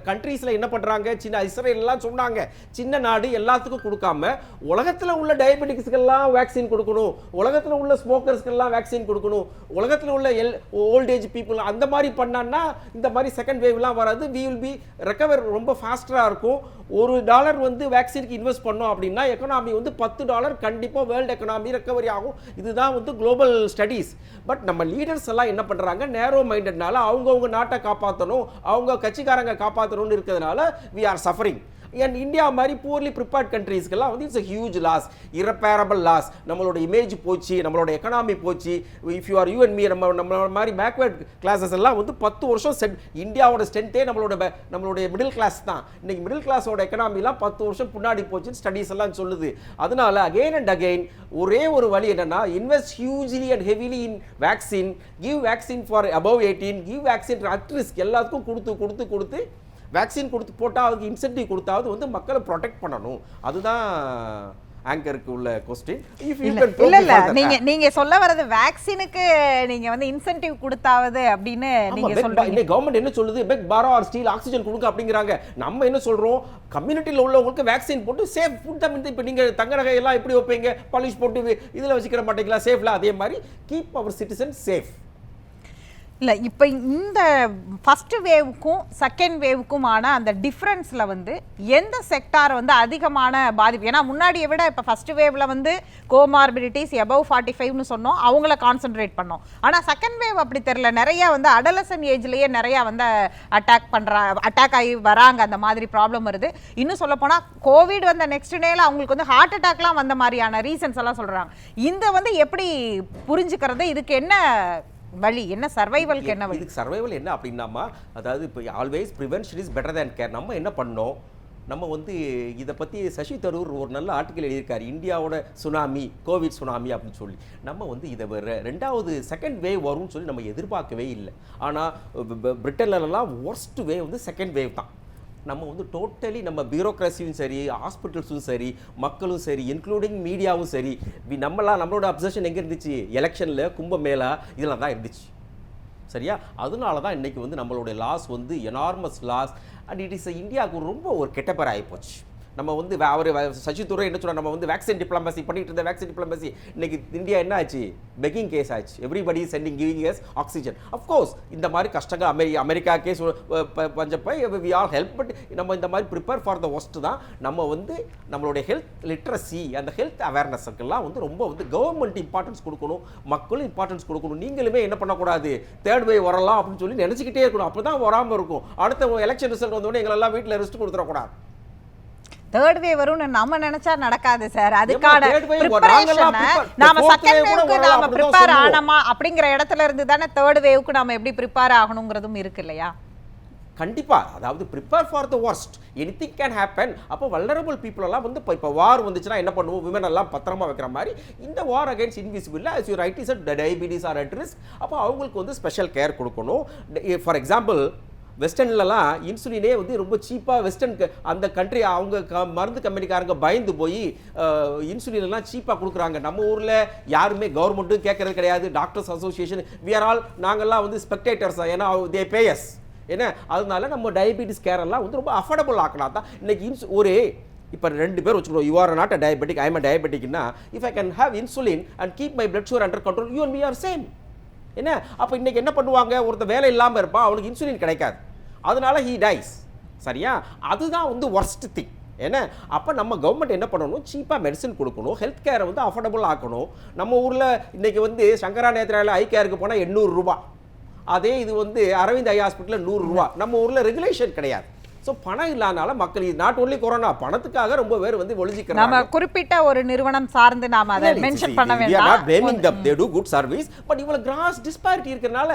கண்ட்ரீஸில் என்ன பண்ணுறாங்க, சின்ன இஸ்ரேல்லாம் சொன்னாங்க சின்ன நாடு எல்லாத்துக்கும் கொடுக்காம உலகத்தில் உள்ள டயபெட்டிக்ஸ்க்கெல்லாம் வேக்சின் கொடுக்கணும், உலகத்தில் உள்ள ஸ்மோக்கர்ஸ்க்கெல்லாம் வேக்சின் கொடுக்கணும், உலகத்தில் உள்ள ஓல்டேஜ் பீப்புள் அந்த மாதிரி பண்ணான்னா இந்த மாதிரி செகண்ட் வேவ்லாம் வராது. வி வில் பி ரெக்கவர் ரொம்ப ஃபாஸ்டராக இருக்கும். $1 வந்து வேக்சினுக்கு இன்வெஸ்ட் பண்ணோம் அப்படின்னா எக்கனாமி வந்து $10 கண்டிப்பாக வேர்ல்டு எக்கனாமி ரெக்கவரி ஆகும். இதுதான் வந்து குளோபல் ஸ்டடீஸ். பட் நம்ம லீடர்ஸ் எல்லாம் என்ன பண்ணுறாங்க, நேரோ மைண்டட்னால அவங்கவுங்க நாட்டை காப்பாற்றணும், அவங்க கட்சிக்காரங்க காப்பாற்றணும்னு இருக்கிறதுனால we are suffering. And India மாதிரி பூர்லி ப்ரிப்பேர்ட் கண்ட்ரீஸ்க்கெல்லாம் வந்து it's a huge loss, irreparable loss. நம்மளோட இமேஜ் போச்சு, நம்மளோட எக்கனாமி போச்சு. If you are you and me, நம்மளோட மாதிரி பேக்வேர்ட் கிளாஸஸ் எல்லாம் வந்து 10 வருஷம் இந்தியாவோட ஸ்ட்ரென்த்தே நம்மளுடைய மிடில் கிளாஸ் தான். இன்னைக்கு மிடில் கிளாஸோட எக்கனாமிலாம் 10 வருஷம் முன்னாடி போச்சுன்னு ஸ்டடீஸ் எல்லாம் சொல்லுது. அதனால அகெயின் அண்ட் அகெயின் ஒரே ஒரு வழி என்னன்னா, invest hugely and heavily in vaccine, give vaccine for above 18, give vaccine at risk. எல்லாத்துக்கும் கொடுத்து வேக்சின் கொடுத்து போட்டால் அதுக்கு இன்சென்டிவ் கொடுத்தாவது வந்து மக்களை ப்ரொடெக்ட் பண்ணணும். அதுதான் ஆங்கருக்கு உள்ள கொஸ்டின். இல்ல நீங்க சொல்ல வரது வேக்சினுக்கு நீங்க வந்து இன்சென்டிவ் கொடுத்தாவது அப்படின்னு நீங்க சொல்றீங்க. கவர்மெண்ட் என்ன சொல்லுது, பெக் பாரோ ஆர் ஸ்டீல் ஆக்சிஜன் கொடுங்க அப்படிங்கிறாங்க. நம்ம என்ன சொல்றோம், கம்யூனிட்டியில் உள்ளவங்களுக்கு வேக்சின் போட்டு சேஃப் ஃபுட் தான். இப்போ நீங்க தங்க நகை எல்லாம் எப்படி வைப்பீங்க, பாலிஷ் போட்டு இதில் வச்சுக்கிற மாட்டீங்களா சேஃப்ல, அதே மாதிரி கீப் அவர் சிட்டிசன் சேஃப். இல்லை இப்போ இந்த ஃபஸ்ட்டு வேவுக்கும் செகண்ட் வேவுக்குமான அந்த டிஃப்ரென்ஸில் வந்து எந்த செக்டார் வந்து அதிகமான பாதிப்பு? ஏன்னா முன்னாடியை விட இப்போ ஃபஸ்ட்டு வேவில் வந்து கோமார்பிடிட்டிஸ் above 45ன்னு சொன்னோம், அவங்கள கான்சென்ட்ரேட் பண்ணோம். ஆனால் செகண்ட் வேவ் அப்படி தெரில, நிறையா வந்து அடலசன் ஏஜ்லேயே நிறையா வந்து அட்டாக் ஆகி வராங்க, அந்த மாதிரி ப்ராப்ளம் வருது. இன்னும் சொல்லப்போனால் கோவிட் வந்த நெக்ஸ்ட் டேல அவங்களுக்கு வந்து ஹார்ட் அட்டாக்லாம் வந்த மாதிரியான ரீசன்ஸ் எல்லாம் சொல்கிறாங்க. இந்த வந்து எப்படி புரிஞ்சுக்கிறது, இதுக்கு என்ன வழி, என்ன சர்வைவலுக்கு என்ன வழி? இதுக்கு சர்வைவல் என்ன அப்படின்னாமா, அதாவது இப்போ always prevention is better than care. நம்ம என்ன பண்ணோம், நம்ம வந்து இதை பற்றி சசி தரூர் ஒரு நல்ல ஆர்டிக்கல் எழுதியிருக்காரு, இந்தியாவோட சுனாமி, கோவிட் சுனாமி அப்படின்னு சொல்லி. நம்ம வந்து இதை ரெண்டாவது செகண்ட் வேவ் வரும்னு சொல்லி நம்ம எதிர்பார்க்கவே இல்லை. ஆனால் பிரிட்டன்லலாம் ஒர்ஸ்ட் வேவ் வந்து செகண்ட் வேவ் தான். நம்ம வந்து டோட்டலி நம்ம பியூரோக்ரஸியும் சரி, ஹாஸ்பிட்டல்ஸும் சரி, மக்களும் சரி, இன்க்ளூடிங் மீடியாவும் சரி, நம்மளோட அப்சர்ஷன் எங்கே இருந்துச்சு, எலெக்ஷனில் கும்பமேளா இதெல்லாம் தான் இருந்துச்சு. சரியா? அதனால தான் இன்றைக்கி வந்து நம்மளுடைய லாஸ் வந்து enormous loss. And it is இந்தியாவுக்கு ரொம்ப ஒரு கெட்ட பேர் ஆகிப்போச்சு. நம்ம வந்து அவர் சசி துரை என்ன சொன்னால், நம்ம வந்து வேக்சின் டிப்ளமசி பண்ணிட்டு இருந்த வேக்சின் டிப்ளமசி இன்னைக்கு இந்தியா என்ன ஆச்சு, பெக்கிங் கேஸ் ஆச்சு. Everybody sending giving us oxygen. Of course இந்த மாதிரி கஷ்டங்கள் அமெரிக்கா கேஸ் பஞ்சப்பை வி ஆல் ஹெல்ப். பட் நம்ம இந்த மாதிரி ப்ரிப்பேர் ஃபார் த ஒஸ்ட் தான். நம்ம வந்து நம்மளுடைய ஹெல்த் லிட்ரஸி, அந்த ஹெல்த் அவேர்னஸுக்கெல்லாம் வந்து ரொம்ப வந்து கவர்மெண்ட் இம்பார்ட்டன்ஸ் கொடுக்கணும், மக்களும் இம்பார்ட்டன்ஸ் கொடுக்கணும். நீங்களுமே என்ன பண்ணக்கூடாது, தேர்ட் வேவ் வரலாம் அப்படின்னு சொல்லி நினச்சிக்கிட்டே இருக்கணும். அப்போ தான் வராமல் இருக்கும். அடுத்த எலெக்ஷன் ரிசல்ட் வந்தோடனே எங்களெல்லாம் வீட்டில் ரெஸ்ட் கொடுத்துடக்கூடாது. தேர்ட் வேவ் வரும்னு நம்ம நினைச்சா நடக்காது சார். அதுக்கான நாம செகண்ட் வேவ்க்கு நாம ப்ரிப்பேர் ஆனமா அப்படிங்கிற இடத்துல இருந்து தானே தேர்ட் வேவ்க்கு நாம எப்படி ப்ரிப்பேர் ஆகணுங்கிறதும் இருக்கு இல்லையா? கண்டிப்பா. அதாவது prepare for the worst, anything can happen. அப்போ வல்னரபிள் பீப்புள் எல்லாம் வந்து இப்போ வார் வந்துச்சுன்னா என்ன பண்ணுவோம், விமன் எல்லாம் பத்திரமா வைக்கிற மாதிரி இந்த war against invisible as you right is diabetes are at risk. அப்போ அவங்களுக்கு வந்து ஸ்பெஷல் கேர் கொடுக்கணும். ஃபார் எக்ஸாம்பிள் வெஸ்டர்ன்லலாம் இன்சுலினே வந்து ரொம்ப சீப்பாக வெஸ்டர்ன் அந்த கண்ட்ரி அவங்க மருந்து கம்பெனிக்காரங்க பயந்து போய் இன்சுலின்லாம் சீப்பாக கொடுக்குறாங்க. நம்ம ஊரில் யாருமே கவர்மெண்ட்டும் கேட்கறது கிடையாது, doctors association we are all நாங்கள்லாம் வந்து ஸ்பெக்டேட்டர்ஸ் தான். ஏன்னா தே பேயஸ் என்ன, அதனால நம்ம டயபிட்டிஸ் கேர் எல்லாம் வந்து ரொம்ப அஃபோர்டபுள் ஆக்கலாம் தான். இன்னைக்கு ஒரு இப்போ 2 பேர் வச்சுக்கணும், you are not a diabetic, I am a டயபெட்டிக்னா if I can have insulin and keep my blood sugar under control, you and we are same. என்ன அப்போ இன்னைக்கு என்ன பண்ணுவாங்க, ஒருத்தர் வேலை இல்லாமல் இருப்பான், அவனுக்கு இன்சுலின் கிடைக்காது, அதனால ஹீ டைஸ். சரியா? அதுதான் வந்து ஒர்ஸ்ட் திங். ஏன்னா அப்போ நம்ம கவர்மெண்ட் என்ன பண்ணணும், சீப்பாக மெடிசன் கொடுக்கணும், ஹெல்த் கேரை வந்து அஃபோர்டபுள் ஆக்கணும். நம்ம ஊரில் இன்றைக்கி வந்து சங்கரா நேத்ராவில் ஐ கேருக்கு போனால் 800 ரூபா, அதே இது வந்து அரவிந்த் ஐ ஹாஸ்பிட்டலில் 100 ரூபா. நம்ம ஊரில் ரெகுலேஷன் கிடையாது. ஸோ பணம் இல்லாதனால மக்கள் நாட் ஓன்லி கொரோனா, பணத்துக்காக ரொம்ப பேர் வந்து ஒளிஞ்சிக்கிறாங்க. நம்ம குறிப்பிட்ட ஒரு நிறுவனம் சார்ந்து நாம அதை மென்ஷன் பண்ண வேண்டாம். We are not blaming them, they do good service, but இவ்வளவு கிராஸ் டிஸ்பாரிட்டி இருக்கறனால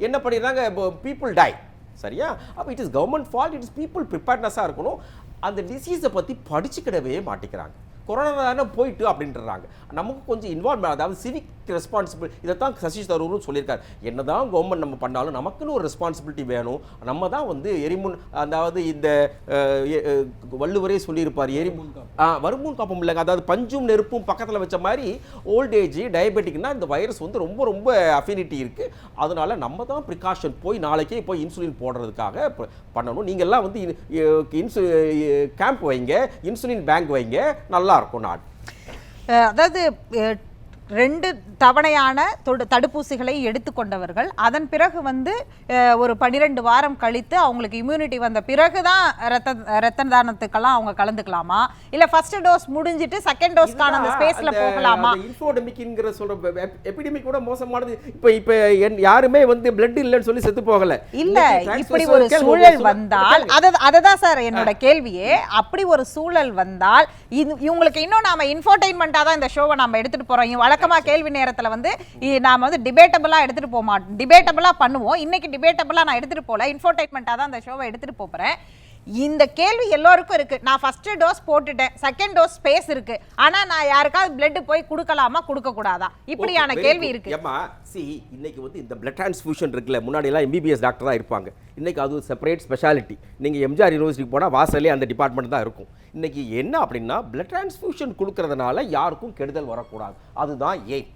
என்ன பண்ணிடுறாங்க, people die. சரியா? அப்ப it is government fault, it is people ப்ரிப்பேர்ட்னஸாக இருக்கணும். அந்த டிசீஸை பற்றி படிச்சுக்கிடவே மாட்டேங்கிறாங்க. கொரோனா தானே போயிட்டு அப்படின்றாங்க. நமக்கு கொஞ்சம் இன்வால்வ், அதாவது சிவிக் ரெஸ்பான்சிபிலிட்டி, இதை தான் சதீஷ் தரூரும் சொல்லியிருக்காரு. என்ன தான் கவர்மெண்ட் நம்ம பண்ணாலும் நமக்குன்னு ஒரு ரெஸ்பான்சிபிலிட்டி வேணும். நம்ம தான் வந்து எரிமுன், அதாவது இந்த வள்ளுவரே சொல்லியிருப்பார், வருமுன் காப்போம் இல்லைங்க, அதாவது பஞ்சும் நெருப்பும் பக்கத்தில் வச்ச மாதிரி ஓல்டேஜ் டயபெட்டிக்னா இந்த வைரஸ் வந்து ரொம்ப ரொம்ப அஃபினிட்டி இருக்குது. அதனால நம்ம தான் ப்ரிகாஷன் போய் நாளைக்கே போய் இன்சுலின் போடுறதுக்காக பண்ணணும். நீங்கள்லாம் வந்து கேம்ப் வைங்க, இன்சுலின் பேங்க் வைங்க, நல்லா இருக்கும் நாடு. அதாவது 2 தவணையான தடுப்பூசிகளை எடுத்துக்கொண்டவர்கள் அதன் பிறகு வந்து ஒரு 12 வாரம் கழித்து அவங்களுக்கு இம்யூனிட்டி வந்த பிறகு தான் ரத்த தானத்துக்கெல்லாம் அவங்க கலந்துக்கலாமா, இல்ல ஃபர்ஸ்ட் டோஸ் முடிஞ்சிட்டு செகண்ட் டோஸ்க்கான அந்த ஸ்பேஸ்ல போகலாமா? இன்ஃபோடெமிக்ங்கிற சொல்ற எபிடெமிக் கூட மோசமானது. இப்போ யாருமே வந்து பிளட் இல்லைன்னு சொல்லி செத்து போகல. இல்ல, இப்படி ஒரு சூழல் வந்தால் அததான் சார் என்னோட கேள்வியே. அப்படி ஒரு சூழல் வந்தால் இவங்களுக்கு இன்னும் நாம இன்ஃபோடெயின்மெண்டா தான் இந்த ஷோவை நாம எடுத்துட்டு போறோம். வழக்கமா கேள்வி நேரத்துல வந்து நாம வந்து டிபேட்டபிளா எடுத்துட்டு போக மாட்டோம், டிபேட்டபிளா பண்ணுவோம். இன்னைக்கு டிபேட்டபிளா நான் எடுத்துட்டு போல, இன்ஃபோடெயின்மெண்டா தான் இந்த ஷோவை எடுத்துட்டு போறேன். இந்த கேள்வி எல்லோருக்கும் இருக்கு. நான் ஃபர்ஸ்ட் டோஸ் போட்டுட்டேன், செகண்ட் டோஸ் ஸ்பேஸ் இருக்கு, ஆனா நான் யாருக்காவது பிளட் போய் கொடுக்கலாமா கொடுக்க கூடாதா, இப்படியான கேள்வி இருக்கு. ஏமா இன்னைக்கு வந்து இந்த பிளட் டிரான்ஸ்ஃபியூஷன் இருக்குல்ல, முன்னாடி எல்லாம் எம்பிபிஎஸ் டாக்டர் தான் இருப்பாங்க. இன்னைக்கு அது செப்பரேட் ஸ்பெஷாலிட்டி. நீங்க எம்ஜிஆர் யூனிவர்சிட்டிக்கு போனா வாசலே அந்த டிபார்ட்மெண்ட் தான் இருக்கும். இன்னைக்கு என்ன அப்படின்னா, பிளட் டிரான்ஸ்ஃபியூஷன் கொடுக்கறதுனால யாருக்கும் கெடுதல் வரக்கூடாது, அதுதான் ஏன்.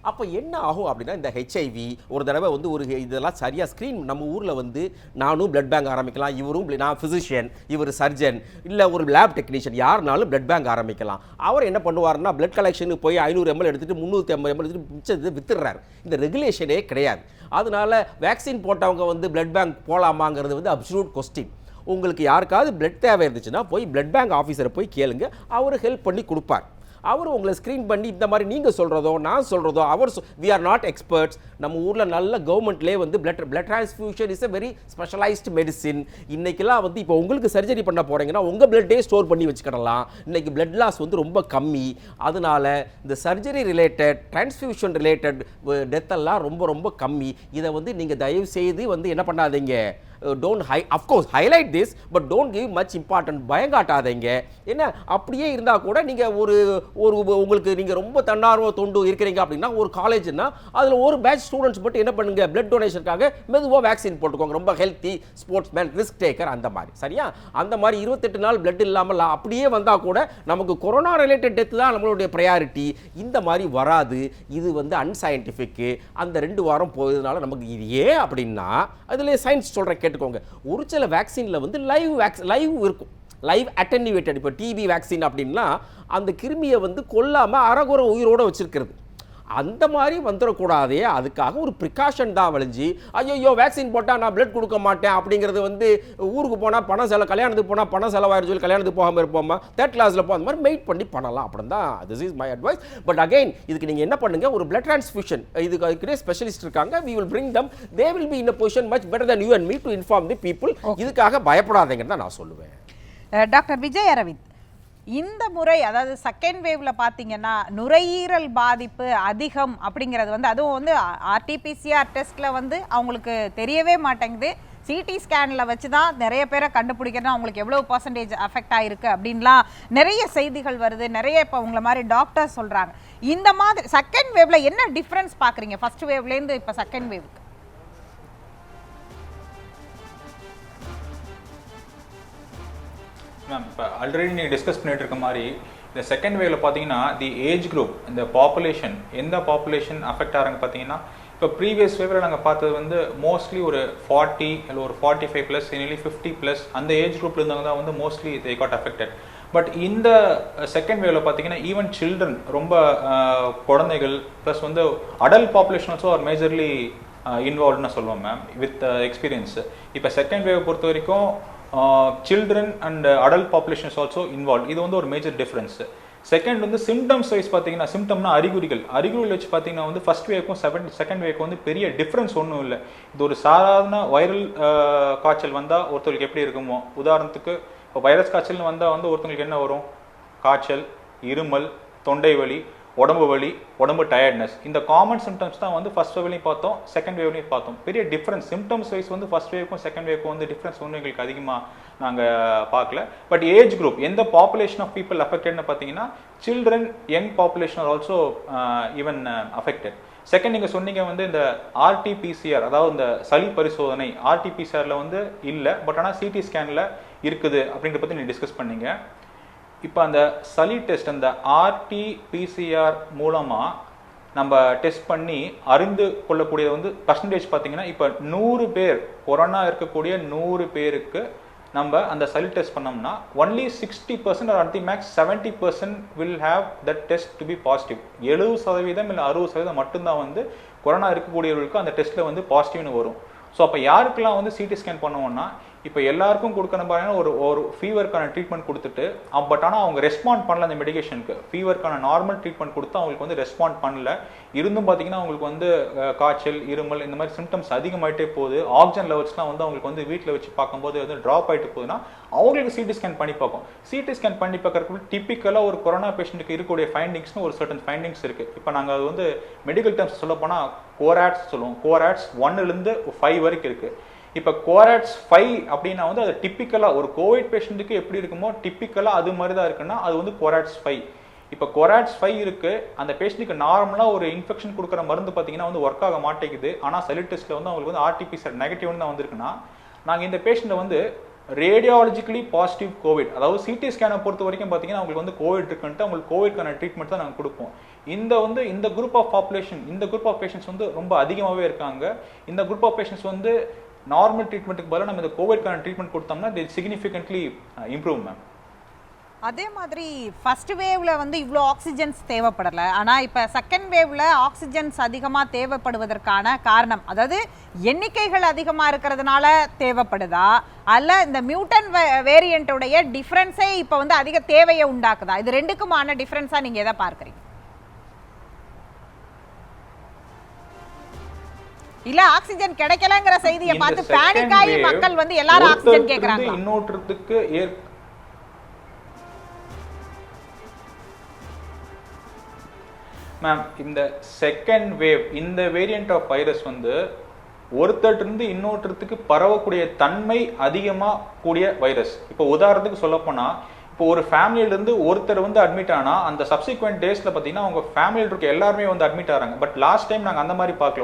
அப்போ என்ன ஆகும் அப்படின்னா, இந்த ஹெச்ஐவி ஒரு தடவை வந்து ஒரு இதெல்லாம் சரியாக ஸ்க்ரீன், நம்ம ஊரில் வந்து நானும் பிளட் பேங்க் ஆரம்பிக்கலாம், இவரும், நான் ஃபிசிஷியன், இவர் சர்ஜன், இல்லை ஒரு லேப் டெக்னீஷியன், யாருனாலும் பிளட் பேங்க் ஆரம்பிக்கலாம். அவர் என்ன பண்ணுவார்னா, பிளட் கலெக்ஷனுக்கு போய் 500 ml எடுத்துகிட்டு 350 ml எடுத்துகிட்டு மிச்சத்தை வித்துடுறாரு. இந்த ரெகுலேஷனே கிடையாது. அதனால வேக்சின் போட்டவங்க வந்து பிளட் பேங்க் போகலாமாங்கிறது வந்து அப்சல்யூட் கொஸ்டின். உங்களுக்கு யாருக்காவது பிளட் தேவை இருந்துச்சுன்னா போய் பிளட் பேங்க் ஆஃபீஸரை போய் கேளுங்க, அவர் ஹெல்ப் பண்ணி கொடுப்பார். அவர் உங்களை ஸ்க்ரீன் பண்ணி இந்த மாதிரி நீங்கள் சொல்கிறதோ நான் சொல்கிறதோ அவர் வி ஆர் நாட் எக்ஸ்பர்ட்ஸ். நம்ம ஊரில் நல்ல கவர்மெண்ட்லேயே வந்து blood transfusion is a very specialised medicine. இன்றைக்கெல்லாம் வந்து இப்போ உங்களுக்கு சர்ஜரி பண்ண போகிறீங்கன்னா உங்கள் பிளட்டே ஸ்டோர் பண்ணி வச்சுக்கிடலாம். இன்றைக்கி பிளட் லாஸ் வந்து ரொம்ப கம்மி. அதனால இந்த சர்ஜரி ரிலேட்டட், டிரான்ஸ்ஃபியூஷன் ரிலேட்டட் டெத்தெல்லாம் ரொம்ப ரொம்ப கம்மி. இதை வந்து நீங்கள் தயவு செய்து வந்து என்ன பண்ணாதீங்க, of course highlight this, but don't give much important. பயங்காட்டாதீங்க. என்ன அப்படியே இருந்தா கூட நீங்க ஒரு உங்களுக்கு நீங்க ரொம்ப தன்னார்வ தொண்டு இருக்கிறீங்க அப்படின்னா, ஒரு காலேஜ்னா அதுல ஒரு பேட்ச் ஸ்டூடெண்ட்ஸ் மட்டும் என்ன பண்ணுங்க, பிளட் டொனேஷனுக்காக மெதுவா வேக்சின் போட்டுக்கோங்க. ரொம்ப healthy sportsman, risk taker, அந்த மாதிரி. சரியா? அந்த மாதிரி 28 நாள் பிளட் இல்லாமல் அப்படியே வந்தா கூட நமக்கு கொரோனா ரிலேட்டட் டெத் தான் நம்மளுடைய ப்ரையாரிட்டி. இந்த மாதிரி வராது. இது வந்து அன்சைன்டிஃபிக். அந்த 2 வாரம் போயதுனால நமக்கு இது ஏன் அப்படின்னா, அதுல சயின்ஸ் சொல்ற கேட்டுக்கோங்க. ஒரு சில வேக்சின்ல வந்து லைவ் இருக்கும், லைவ் அட்டென்யூவேட்டட். இப்போ டிபி வேக்சின் அப்படின்னா அந்த கிருமியை வந்து கொல்லாம அறகுறை உயிரோட வச்சிருக்கிறது. அந்த மாதிரி வந்துடக்கூடாதே, அதுக்காக ஒரு ப்ரிகாஷன் தான் வழிஞ்சு, ஐயோ வேக்சின் போட்டால் நான் பிளட் கொடுக்க மாட்டேன் அப்படிங்கிறது வந்து ஊருக்கு போனால் பணம் செலவு, கல்யாணத்துக்கு போனால் பணம் செலவாயிரு சொல்லி கல்யாணத்துக்கு போகாமல் இருப்போமா, 3rd கிளாஸில் போ, அந்த மாதிரி வெயிட் பண்ணி பண்ணலாம். அப்படின்னு தான் this is my advice. But again இதுக்கு நீங்கள் என்ன பண்ணுங்க, ஒரு பிளட் டிரான்ஸ்ஃபியூஷன் இதுக்கு ஸ்பெஷலிஸ்ட் இருக்காங்க. we will bring them, they will be in a position much better than you and me to inform the people. இதுக்காக பயப்படாதீங்கன்னு தான் நான் சொல்லுவேன். டாக்டர் விஜய் அரவிந்த், இந்த முறை அதாவது செகண்ட் வேவ்ல பாத்தீங்கன்னா நுரையீரல் பாதிப்பு அதிகம் அப்படிங்கிறது வந்து, அதுவும் வந்து RT-PCR டெஸ்ட்ல வந்து அவங்களுக்கு தெரியவே மாட்டேங்குது. சிடி ஸ்கேனில் வச்சு தான் நிறைய பேரை கண்டுபிடிக்கிறதுனா அவங்களுக்கு எவ்வளோ % அஃபெக்ட் ஆகிருக்கு அப்படின்லாம் நிறைய செய்திகள் வருது. நிறைய இப்போ உங்களை மாதிரி டாக்டர் சொல்கிறாங்க. இந்த மாதிரி செகண்ட் வேவ்ல என்ன டிஃப்ரென்ஸ் பார்க்குறீங்க ஃபர்ஸ்ட் வேவ்லேருந்து இப்போ செகண்ட் வேவுக்கு? மேம், இப்போ ஆல்ரெடி நீங்கள் டிஸ்கஸ் பண்ணிட்டு இருக்க மாதிரி இந்த செகண்ட் வேவ்ல பார்த்தீங்கன்னா தி ஏஜ் குரூப், இந்த பாப்புலேஷன், எந்த பாப்புலேஷன் அஃபெக்ட் ஆகிறாங்க பார்த்தீங்கன்னா, இப்போ ப்ரீவியஸ் வேவ்ல நாங்கள் பார்த்தது வந்து மோஸ்ட்லி ஒரு 40 இல்லை ஒரு 45+, நியர்லி 50+, அந்த ஏஜ் குரூப்ல இருந்தவங்க தான் வந்து mostly they got affected. But இந்த செகண்ட் வேவ்ல பார்த்தீங்கன்னா ஈவன் சில்ட்ரன், ரொம்ப குழந்தைகள் ப்ளஸ் வந்து adult population also are majorly இன்வால்வ்னு சொல்லுவோம் மேம், வித் எக்ஸ்பீரியன்ஸ். இப்போ செகண்ட் வேவ் பொறுத்த வரைக்கும் children and adult population is also involved. இது வந்து ஒரு மேஜர் டிஃபரன்ஸ். செகண்ட் வந்து சிம்டம்ஸ் வைஸ் பார்த்தீங்கன்னா, சிம்டம்னா அறிகுறிகள் வச்சு பார்த்தீங்கன்னா வந்து ஃபர்ஸ்ட் வேவ்க்கும் செகண்ட் வேவ்க்கும் வந்து பெரிய டிஃப்ரென்ஸ் ஒன்றும் இல்லை. இது ஒரு சாதாரண வைரல் காய்ச்சல் வந்தால் ஒருத்தருக்கு எப்படி இருக்குமோ, உதாரணத்துக்கு இப்போ வைரஸ் காய்ச்சல்னு வந்தால் வந்து ஒருத்தங்களுக்கு என்ன வரும், காய்ச்சல், இருமல், தொண்டை வலி, உடம்பு வலி, உடம்பு டயர்ட்னஸ். இந்த காமன் சிம்டம்ஸ் தான் வந்து ஃபர்ஸ்ட் வேவ்லையும் பார்த்தோம், செகண்ட் வேவ்லையும் பார்த்தோம். பெரிய டிஃப்ரென்ஸ் சிம்டம்ஸ் வைஸ் வந்து ஃபர்ஸ்ட் வேவ்க்கும் செகண்ட் வேவ்க்கும் வந்து டிஃப்ரென்ஸ் ஒன்றும் எங்களுக்கு அதிகமாக நாங்கள் பார்க்கல. பட் ஏஜ் குரூப், எந்த பாப்புலேஷன் ஆஃப் பீப்புள் அஃபெக்டட்னு பார்த்தீங்கன்னா, children, young population are also even affected. Second நீங்கள் சொன்னீங்க வந்து இந்த ஆர்டிபிசிஆர், அதாவது இந்த சளி பரிசோதனை ஆர்டிபிசிஆரில் வந்து இல்லை, பட் ஆனால் சிடி ஸ்கேனில் இருக்குது அப்படின்றத பற்றி நீங்கள் டிஸ்கஸ் பண்ணீங்க. இப்போ அந்த சளி டெஸ்ட், அந்த ஆர்டிபிசிஆர் மூலமாக நம்ம டெஸ்ட் பண்ணி அறிந்து கொள்ளக்கூடியது வந்து பர்சன்டேஜ் பார்த்தீங்கன்னா, இப்போ 100 பேர் கொரோனா இருக்கக்கூடிய 100 பேருக்கு நம்ம அந்த சளி டெஸ்ட் பண்ணோம்னா only 60% or at the max 70% will have that test to be positive. 70% இல்லை 60% மட்டும்தான் வந்து கொரோனா இருக்கக்கூடியவர்களுக்கு அந்த டெஸ்ட்டில் வந்து பாசிட்டிவ்னு வரும். ஸோ அப்போ யாருக்கெல்லாம் வந்து சிடி ஸ்கேன் பண்ணுவோம்னா, இப்போ எல்லாருக்கும் கொடுக்கணும் பாருங்கன்னா ஒரு ஃபீவருக்கான ட்ரீட்மெண்ட் கொடுத்துட்டு, பட் ஆனால் அவங்க ரெஸ்பாண்ட் பண்ணல அந்த மெடிகேஷனுக்கு. ஃபீவருக்கான நார்மல் ட்ரீட்மெண்ட் கொடுத்து அவங்களுக்கு வந்து ரெஸ்பாண்ட் பண்ணல. இருந்தும் பார்த்தீங்கன்னா அவங்களுக்கு வந்து காய்ச்சல், இருமல் இந்த மாதிரி சிம்டம்ஸ் அதிகமாகிட்டே போகுது. ஆக்சிஜன் லெவல்ஸ்லாம் வந்து அவங்களுக்கு வந்து வீட்டில் வச்சு பார்க்கும்போது வந்து ட்ராப் ஆகிட்டு போகுதுன்னா அவங்களுக்கு சிடி ஸ்கேன் பண்ணி பார்க்கும். சிடி ஸ்கேன் பண்ணி பார்க்கறதுக்கு டிப்பிக்கலாக ஒரு கொரோனா பேஷண்ட்டுக்கு இருக்கக்கூடிய ஃபைண்டிங்ஸ்னு ஒரு சர்டன் ஃபைண்டிங்ஸ் இருக்குது. இப்போ நாங்கள் அது வந்து மெடிக்கல் டேர்ம்ஸ் சொல்ல போனால் கோராட்ஸ் சொல்லுவோம். கோராட்ஸ் 1லேருந்து 5 வரைக்கும் இருக்குது. இப்போ கோராட்ஸ் 5 அப்படின்னா வந்து அது டிப்பிக்கலாக ஒரு கோவிட் பேஷண்ட்டுக்கு எப்படி இருக்குமோ டிப்பிக்கலாக அது மாதிரி தான் இருக்குன்னா அது வந்து கோராட்ஸ் 5. இப்போ கோராட்ஸ் 5 இருக்கு, அந்த பேஷண்ட்டுக்கு நார்மலாக ஒரு இன்ஃபெக்ஷன் கொடுக்குற மருந்து பார்த்தீங்கன்னா வந்து ஒர்க் ஆக மாட்டேங்குது. ஆனால் சளி டெஸ்ட்டில் வந்து அவங்களுக்கு வந்து ஆர்டிபிசிஆர் நெகட்டிவ்னு தான் வந்திருக்குன்னா, நாங்கள் இந்த பேஷண்ட்டை வந்து ரேடியாலஜிக்கலி பாசிட்டிவ் கோவிட், அதாவது சிடி ஸ்கேனை பொறுத்த வரைக்கும் பார்த்தீங்கன்னா அவங்களுக்கு வந்து கோவிட் இருக்குன்ட்டு அவங்களுக்கு கோவிட்கான ட்ரீட்மெண்ட் தான் நாங்கள் கொடுப்போம். இந்த குரூப் ஆஃப் பாப்புலேஷன், இந்த குரூப் ஆஃப் பேஷண்ட்ஸ் வந்து ரொம்ப அதிகமாகவே இருக்காங்க. இந்த குரூப் ஆஃப் பேஷண்ட்ஸ் வந்து நார்மல் ட்ரீட்மெண்ட்டுக்கு பதிலாக நம்ம இந்த கோவிட்கான ட்ரீட்மெண்ட் கொடுத்தோம்னா they significantly improve மேம். அதே மாதிரி ஃபர்ஸ்ட் வேவ்ல வந்து இவ்வளோ ஆக்சிஜன்ஸ் தேவைப்படலை, ஆனால் இப்போ செகண்ட் வேவ்ல ஆக்சிஜன்ஸ் அதிகமாக தேவைப்படுவதற்கான காரணம், அதாவது எண்ணிக்கைகள் அதிகமாக இருக்கிறதுனால தேவைப்படுதா, அல்ல இந்த மியூட்டன் வேரியண்ட்டுடைய டிஃப்ரென்ஸே இப்போ வந்து அதிக தேவையை உண்டாக்குதா? இது ரெண்டுக்குமான டிஃப்ரென்ஸாக நீங்கள் எதை பார்க்குறீங்க? இல்ல ஆக்சிஜன் கிடைக்கலங்கிற செய்தியை பார்த்து பேனிக் ஆகி மக்கள் வந்து எல்லாரும் ஆக்சிஜன் கேக்குறாங்க. இன்னொருத்துக்கு மேம், இந்த செகண்ட் வேவ், இந்த வேரியன்ட் ஆஃப் வைரஸ் வந்து ஒருத்தருக்கு இன்னொருத்துக்கு பரவக்கூடிய தன்மை அதிகமா கூடிய வைரஸ். இப்போ உதாரணத்துக்கு சொல்ல போனா, இப்போ ஒரு ஃபேமிலியிலிருந்து ஒருத்தர் வந்து அட்மிட் ஆனா அந்த சப்சிக்வெண்ட் டேஸ்ல பார்த்தீங்கன்னா அவங்க ஃபேமிலியில் இருக்க எல்லாருமே வந்து அட்மிட் ஆகிறாங்க. பட் லாஸ்ட் டைம் நாங்கள் அந்த மாதிரி பார்க்கல,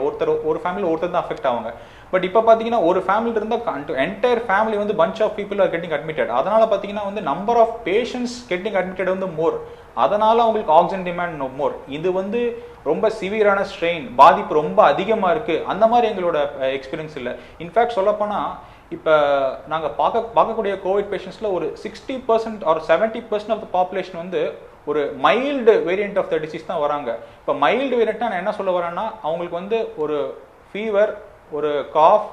ஒரு ஃபேமிலியில் ஒருத்தர் தான் அஃபெக்ட் ஆவாங்க. பட் இப்போ பார்த்தீங்கன்னா ஒரு ஃபேமிலியில் இருந்தால் என்டையர் ஃபேமிலி வந்து bunch of people are getting admitted. அதனால பார்த்தீங்கன்னா வந்து number of patients getting admitted வந்து மோர். அதனால அவங்களுக்கு ஆக்சிஜன் டிமாண்ட் மோர். இது வந்து ரொம்ப சிவியரான ஸ்ட்ரெயின், பாதிப்பு ரொம்ப அதிகமாக இருக்கு, அந்த மாதிரி எங்களோட எக்ஸ்பீரியன்ஸ் இல்லை. இன்ஃபேக்ட் சொல்லப்போனால் இப்போ நாங்கள் பார்க்கக்கூடிய கோவிட் பேஷண்ட்ஸில் ஒரு 60% ஆர் 70% ஆஃப் த பாப்புலேஷன் வந்து ஒரு mild variant of the disease தான் வராங்க. இப்போ மைல்டு வேரியண்ட்னா நான் என்ன சொல்ல வரேன்னா, அவங்களுக்கு வந்து ஒரு ஃபீவர், ஒரு காஃப்,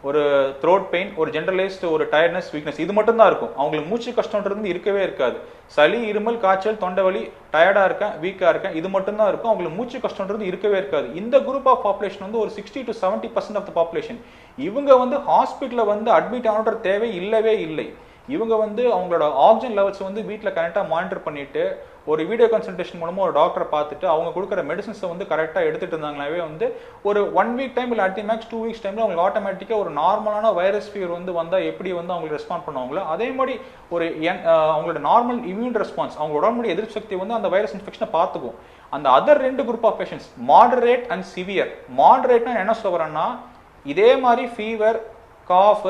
ஒரு த்ரோட் பெயின், ஒரு ஜென்ரலைஸ்டு ஒரு டயர்ட்னஸ், வீக்னஸ், இது மட்டும் தான் இருக்கும். அவங்களுக்கு மூச்சு கஷ்டம்ன்றது இருக்கவே இருக்காது. சளி, இருமல், காய்ச்சல், தொண்டை வலி, டயர்டாக இருக்கேன், வீக்காக இருக்கேன், இது மட்டும் தான் இருக்கும். அவங்களுக்கு மூச்சு கஷ்டம்ன்றது இருக்கவே இருக்காது. இந்த குரூப் ஆஃப் பாப்புலேஷன் வந்து ஒரு 60 to 70% ஆஃப் த பாப்புலேஷன். இவங்க வந்து ஹாஸ்பிட்டலில் வந்து அட்மிட் ஆகணுன்ற தேவை இல்லவே இல்லை. இவங்க வந்து அவங்களோட ஆக்சிஜன் லெவல்ஸ் வந்து வீட்டில் கரெக்டாக மானிட்டர் பண்ணிட்டு ஒரு வீடியோ கன்சல்டேஷன் மூலமாக ஒரு டாக்டரை பார்த்துட்டு அவங்க கொடுக்குற மெடிசன்ஸை வந்து கரெக்டாக எடுத்துகிட்டு இருந்தாங்களாவே வந்து ஒரு 1 வீக் டைம் இல்லை அட் தி மேக்ஸ் 2 வீக்ஸ் டைமில் அவங்களுக்கு ஆட்டோமேட்டிக்காக ஒரு நார்மலான வைரஸ் ஃபீவர் வந்து வந்தால் எப்படி வந்து அவங்களுக்கு ரெஸ்பாண்ட் பண்ணுவாங்களோ அதே மாதிரி ஒரு அவங்களோட நார்மல் இம்யூன் ரெஸ்பான்ஸ், அவங்களோட உடம்புடைய எதிர்ப்பு சக்தி வந்து அந்த வைரஸ் இன்ஃபெக்ஷனை பார்த்துக்கும். அந்த other 2 group of patients, moderate and severe. மாடரேட்னா என்ன சொல்ல வரேன்னா, இதே மாதிரி ஃபீவர், காஃப்,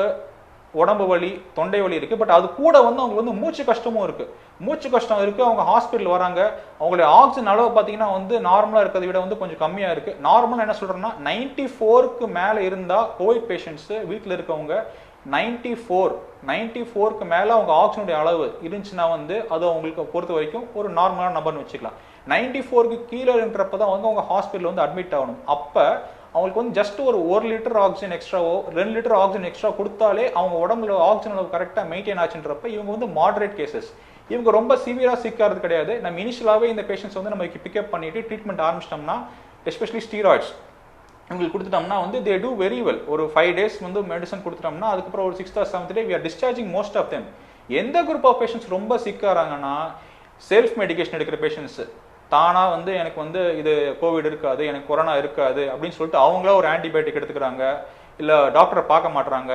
உடம்பு வலி, தொண்டை வலி இருக்கு, பட் அது கூட வந்து அவங்களுக்கு வந்து மூச்சு கஷ்டமும் இருக்கு. மூச்சு கஷ்டம் இருக்கு, அவங்க ஹாஸ்பிட்டல் வராங்க, அவங்களுடைய ஆக்சிஜன் அளவு பார்த்தீங்கன்னா வந்து நார்மலா இருக்கிறத விட வந்து கொஞ்சம் கம்மியா இருக்கு. நார்மலா என்ன சொல்றேன்னா 94க்கு மேல இருந்தா கோவிட் பேஷண்ட்ஸ் வீட்டில் இருக்கவங்க 94க்கு மேல அவங்க ஆக்சிஜனுடைய அளவு இருந்துச்சுன்னா வந்து அது அவங்களுக்கு பொறுத்த வரைக்கும் ஒரு நார்மலான நம்பர்னு வச்சுக்கலாம். 94க்கு கீழே இருக்கிறப்பதான் வந்து அவங்க ஹாஸ்பிட்டல் வந்து அட்மிட் ஆகணும். அப்ப அவங்களுக்கு வந்து ஜஸ்ட் ஒரு 1 லிட்டர் ஆக்சிஜன் எக்ஸ்ட்ராவோ 2 லிட்டர் ஆக்சிஜன் எக்ஸ்ட்ரா கொடுத்தாலே அவங்க உடம்புல ஆக்சிஜன் அளவு கரெக்டாக மெயின்டைன் ஆச்சுன்றப்ப இவங்க வந்து மாடரேட் கேசஸ். இவங்க ரொம்ப சிவியராக சிக்காகிறது கிடையாது. நம்ம இனிஷியலாகவே இந்த பேஷண்ட்ஸ் வந்து நம்ம பிக்கப் பண்ணிட்டு ட்ரீட்மெண்ட் ஆரம்பிச்சிட்டோம்னா, எஸ்பெஷலி ஸ்டீராய்ட்ஸ் உங்களுக்கு கொடுத்துட்டோம்னா வந்து தே டூ வெரி வெல். ஒரு 5 days வந்து மெடிசன் கொடுத்துட்டோம்னா அதுக்கப்புறம் ஒரு 6th or 7th day we are discharging most of them. எந்த குரூப் ஆஃப் பேஷண்ட்ஸ் ரொம்ப சிக்காராங்கன்னா, செல்ஃப் மெடிகேஷன் எடுக்கிற பேஷண்ட்ஸ், தானா வந்து எனக்கு வந்து இது கோவிட் இருக்காது, எனக்கு கொரோனா இருக்காது அப்படின்னு சொல்லிட்டு அவங்களா ஒரு ஆன்டிபயோட்டிக் எடுத்துக்கிறாங்க, இல்லை டாக்டரை பார்க்க மாட்டுறாங்க.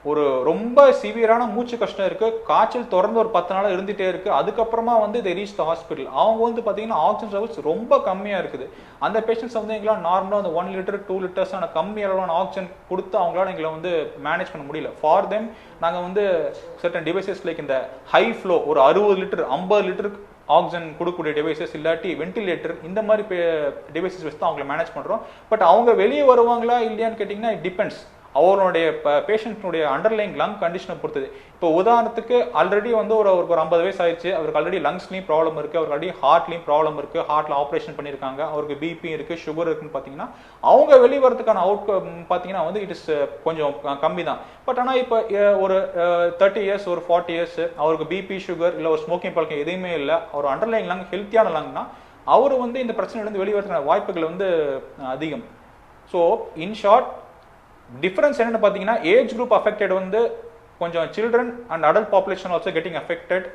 ஒரு ரொம்ப சிவியரான மூச்சு கஷ்டம் இருக்கு, காய்ச்சல் தொடர்ந்து ஒரு 10 நாள் இருந்துட்டே இருக்கு, அதுக்கப்புறமா வந்து they reach the hospital. அவங்க வந்து பார்த்தீங்கன்னா ஆக்சிஜன் லெவல்ஸ் ரொம்ப கம்மியாக இருக்குது. அந்த பேஷண்ட்ஸ் வந்து எங்களால் நார்மலாக அந்த 1 liter 2 liters கம்மி அளவான ஆக்சிஜன் கொடுத்து அவங்களால எங்களை வந்து மேனேஜ் பண்ண முடியல. ஃபார் தெம் நாங்கள் வந்து சர்டன் டிவைசஸ் லைக் இந்த ஹை ஃப்ளோ ஒரு 60 லிட்டர் 50 லிட்டர் ஆக்சிஜன் கொடுக்கக்கூடிய டிவைசஸ் இல்லாட்டி வென்டிலேட்டர் இந்த மாதிரி டிவைசஸ் வச்சு தான் அவங்களை மேனேஜ் பண்ணுறோம். பட் அவங்க வெளியே வருவாங்களா இல்லையான்னு கேட்டிங்கன்னா இட் டிபெண்ட்ஸ். அவருடைய பேஷண்ட்னுடைய அண்டர்லைங் லங் கண்டிஷனை பொறுத்தது. இப்போ உதாரணத்துக்கு ஆல்ரெடி வந்து ஒரு 50 வயசு ஆயிடுச்சு, அவருக்கு ஆல்ரெடி லங்ஸ்லையும் ப்ராப்ளம் இருக்குது, அவருக்கு ஆல்ரெடி ஹார்ட்லையும் ப்ராப்ளம் இருக்குது, ஹார்ட்டில் ஆப்ரேஷன் பண்ணியிருக்காங்க, அவருக்கு பிபி இருக்குது, சுகர் இருக்குன்னு பார்த்தீங்கன்னா அவங்க வெளியே வரதுக்கான அவுட்கம் பார்த்தீங்கன்னா வந்து இட் இஸ் கொஞ்சம் கம்மி தான். பட் ஆனால் இப்போ ஒரு 30 years ஒரு 40 years அவருக்கு பிபி சுகர் இல்லை ஒரு ஸ்மோக்கிங் பழக்கம் எதுவுமே இல்லை, அவர் அண்டர்லைங் லங் ஹெல்த்தியான லங்னா அவர் வந்து இந்த பிரச்சனையிலேருந்து வெளியே வரதுக்கான வாய்ப்புகள் வந்து அதிகம். ஸோ இன் ஷார்ட் டிஃபரன்ஸ் என்னன்னு பார்த்தீங்கன்னா, ஏஜ் குரூப் அஃபெக்டட் வந்து கொஞ்சம் children and adult population also getting affected.